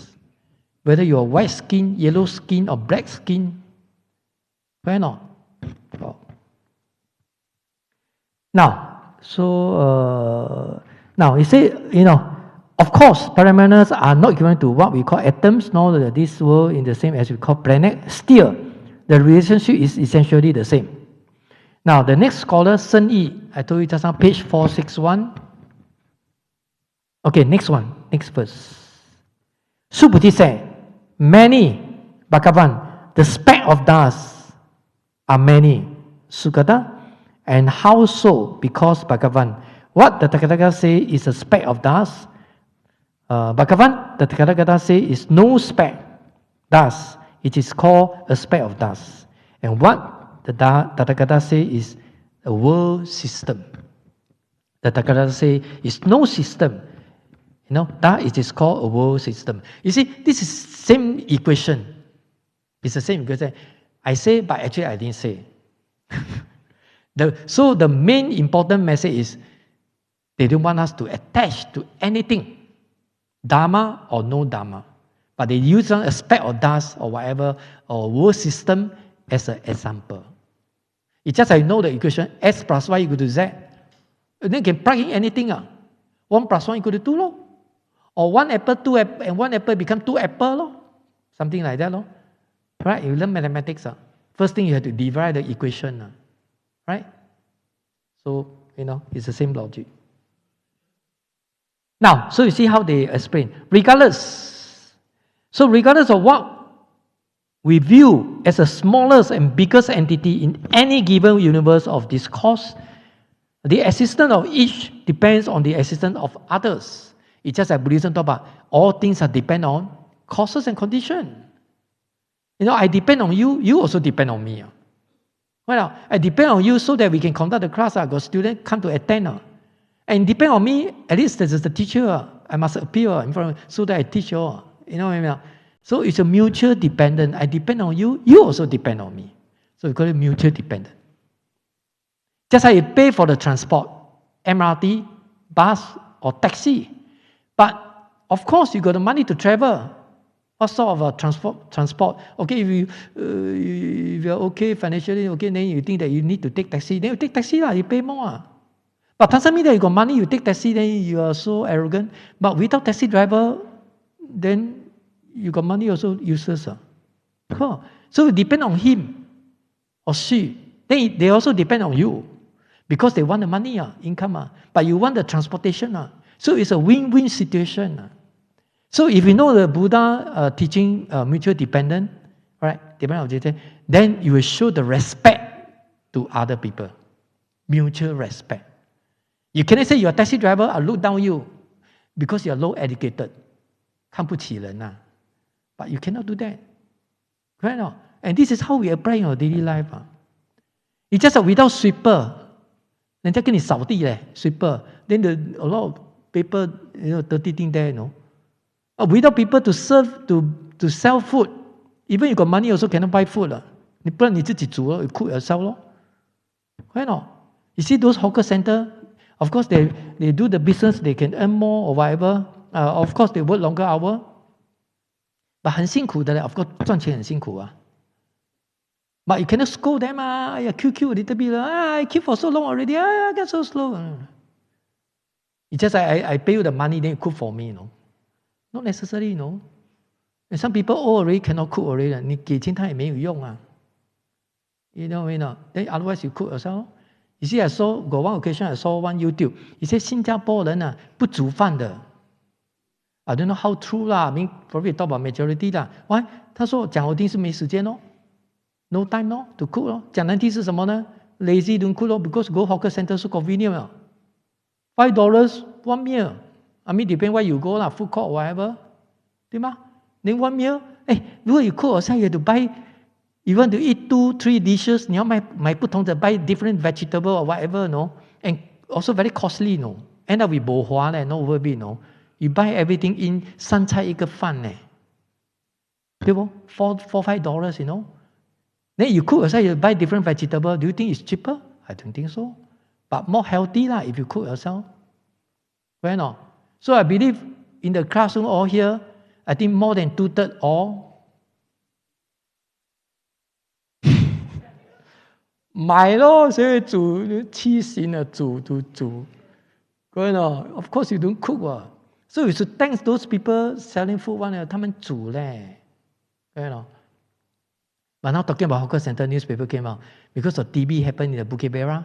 Whether you are white skin, yellow skin, or black skin. Why not? Oh. Now, so now you say, you know, of course, paramanas are not equivalent to what we call atoms, nor this world in the same as we call planet. Still, the relationship is essentially the same. Now, the next scholar, Shen Yi, I told you just now, page 461. Okay, next one, next verse. Subhuti said, many, Bhagavan, the speck of dust are many, Sugata. And how so? Because Bhagavan, what the Tathagata say is a speck of dust. Bhagavan, the Tathagata say is no speck, dust. It is called a speck of dust. And what the Tathagata say is a world system. The Tathagata say is no system. You know, that it is called a world system. You see, this is same equation. It's the same equation. I say, but actually I didn't say. So the main important message is they don't want us to attach to anything, Dharma or no Dharma. But they use an aspect of dust or whatever, or world system as an example. It's just like you know the equation, x plus y equal to z. And then you can plug in anything. 1 plus 1 equal to 2. Lo. Or 1 apple, 2 apple, and 1 apple become 2 apple. Lo. Something like that. Lo. Right? You learn mathematics. First thing you have to divide the equation. Right? So, you know, it's the same logic. Now, so you see how they explain. Regardless of what we view as the smallest and biggest entity in any given universe of discourse, the existence of each depends on the existence of others. It's just like Buddhism talk about all things are depend on causes and conditions. You know, I depend on you, you also depend on me. Well, I depend on you so that we can conduct the class. I got students come to attend. And depend on me, at least there's the teacher. I must appear in front so that I teach you. You know what I mean? So it's a mutual dependent. I depend on you, you also depend on me. So we call it mutual dependent. Just like you pay for the transport, MRT, bus, or taxi. But of course, you got the money to travel. What sort of transport? Okay, if you're okay financially, okay, then you think that you need to take taxi, then you take taxi, you pay more. But doesn't mean that you got money, you take taxi, then you are so arrogant. But without taxi driver, then you got money also useless. Cool. So you depend on him or she. Then they also depend on you because they want the money, income. But you want the transportation. So it's a win-win situation. So if you know the Buddha teaching mutual dependent, right? Then you will show the respect to other people. Mutual respect. You cannot say you're a taxi driver, I look down you because you're low educated. 看不起人啊. But you cannot do that. Right now? And this is how we apply in our daily life. It's just without sweeper. 人家跟你扫地嘞 sweeper. Then a lot of paper, dirty thing there, without people to serve, to sell food. Even you got money also cannot buy food. 你不然你自己煮 you cook yourself. Right now? You see those hawker center, of course they do the business, they can earn more or whatever. Of course they work longer hour. But 很辛苦的嘞 of course 赚钱很辛苦啊。But you cannot scold them. QQ a little bit. I keep for so long already. I get so slow. It's just I pay you the money, then you cook for me. Not necessary, And some people already cannot cook already. 你给钱他也没有用啊。You know what I mean? Then otherwise you cook yourself. You see, got one occasion I saw one YouTube. He said 新加坡人不煮饭的。I don't know how true lah. I mean, probably talk about majority lah. Why? 他说讲好听是没时间No time to cook 讲难听是什么呢 ？Lazy don't cook because go hawker center so convenient $5 one meal. I mean, depend where you go lah, food court or whatever. 对吗 Then one meal. 如果you cook yourself, you have to buy. You want to eat 2-3 dishes. 你要买不同的 buy different vegetable or whatever, And also very costly, End up with 不划呢 ，no worth it, You buy everything in 三菜一个饭呢，对不？$4-5, Then you cook yourself, you buy different vegetable. Do you think it's cheaper? I don't think so. But more healthy lah if you cook yourself. Right not? So I believe in the classroom all here, I think more than 2/3 all 买咯，所以煮七行啊，煮。Right not? Of course you don't cook. So you should thank those people selling food one. 他们煮嘞 Right not? But now talking about hawker center, newspaper came out because of TB happened in the Bukit Merah.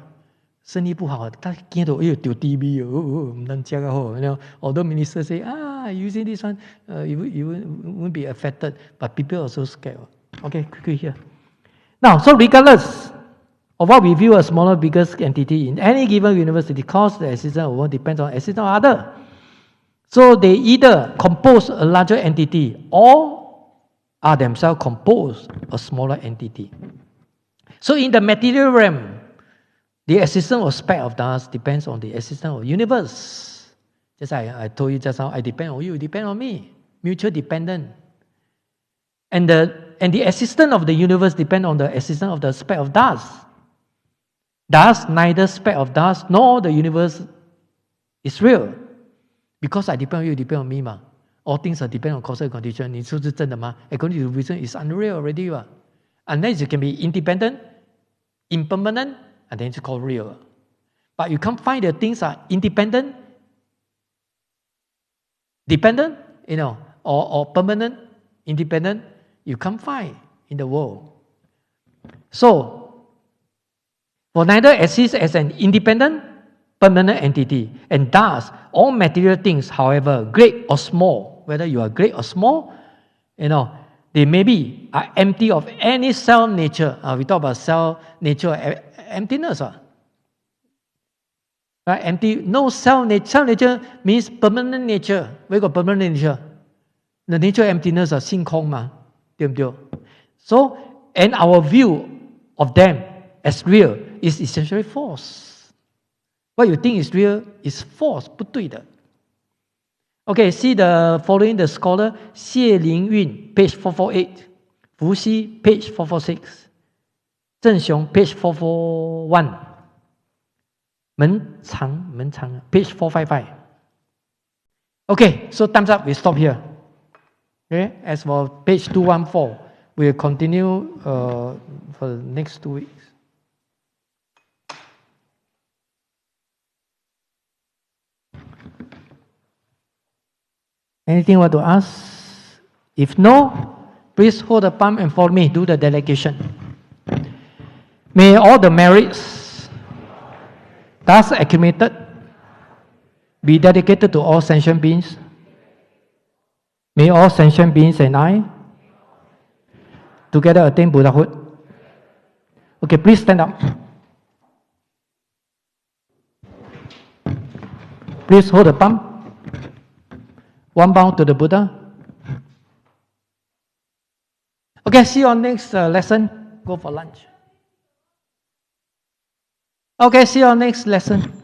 生意不好，他见到丢 TB 唔能吃Although minister say using this one, you won't be affected, but people are so scared. Okay, quickly here. Now, so regardless of what we view as smaller, bigger entity in any given university, cause the existence of one depends on existence of other. So they either compose a larger entity or are themselves composed of smaller entity. So in the material realm, the existence or speck of dust depends on the existence of universe. Just like I told you just now, I depend on you, you depend on me. Mutual dependent. And the existence of the universe depends on the existence of the speck of dust. Thus, neither speck of dust nor the universe is real. Because I depend on you, you depend on me. All things are depend on causal condition. 你说是真的吗 According to reason, it's unreal already. Unless you can be independent, impermanent, and then it's called real. But you can't find the things are independent, dependent, or permanent, independent. You can't find in the world. So, for neither exists as an independent, permanent entity, and thus all material things, however great or small, whether you are great or small, they maybe are empty of any self nature. We talk about self nature, emptiness. Right? Empty, no self nature. Self nature means permanent nature. Where got permanent nature? The nature of emptiness 星空嘛，对不对？ So, and our view of them as real is essentially false. What you think is real is false, 不对的。Okay, see the following the scholar 谢灵运 page 448, 伏羲 page 446, 郑雄 page 441, 门长 page 455. Okay, so thumbs up, we stop here. Okay, as for page 214, we'll continue for the next 2 weeks. Anything you want to ask? If no, Please hold the palm and follow me. Do the delegation. May all the merits thus accumulated be dedicated to all sentient beings. May all sentient beings and I together attain Buddhahood. Okay, please stand up. Please hold the palm. One bow to the Buddha. Okay, see you on next lesson. Go for lunch. Okay, see you on next lesson.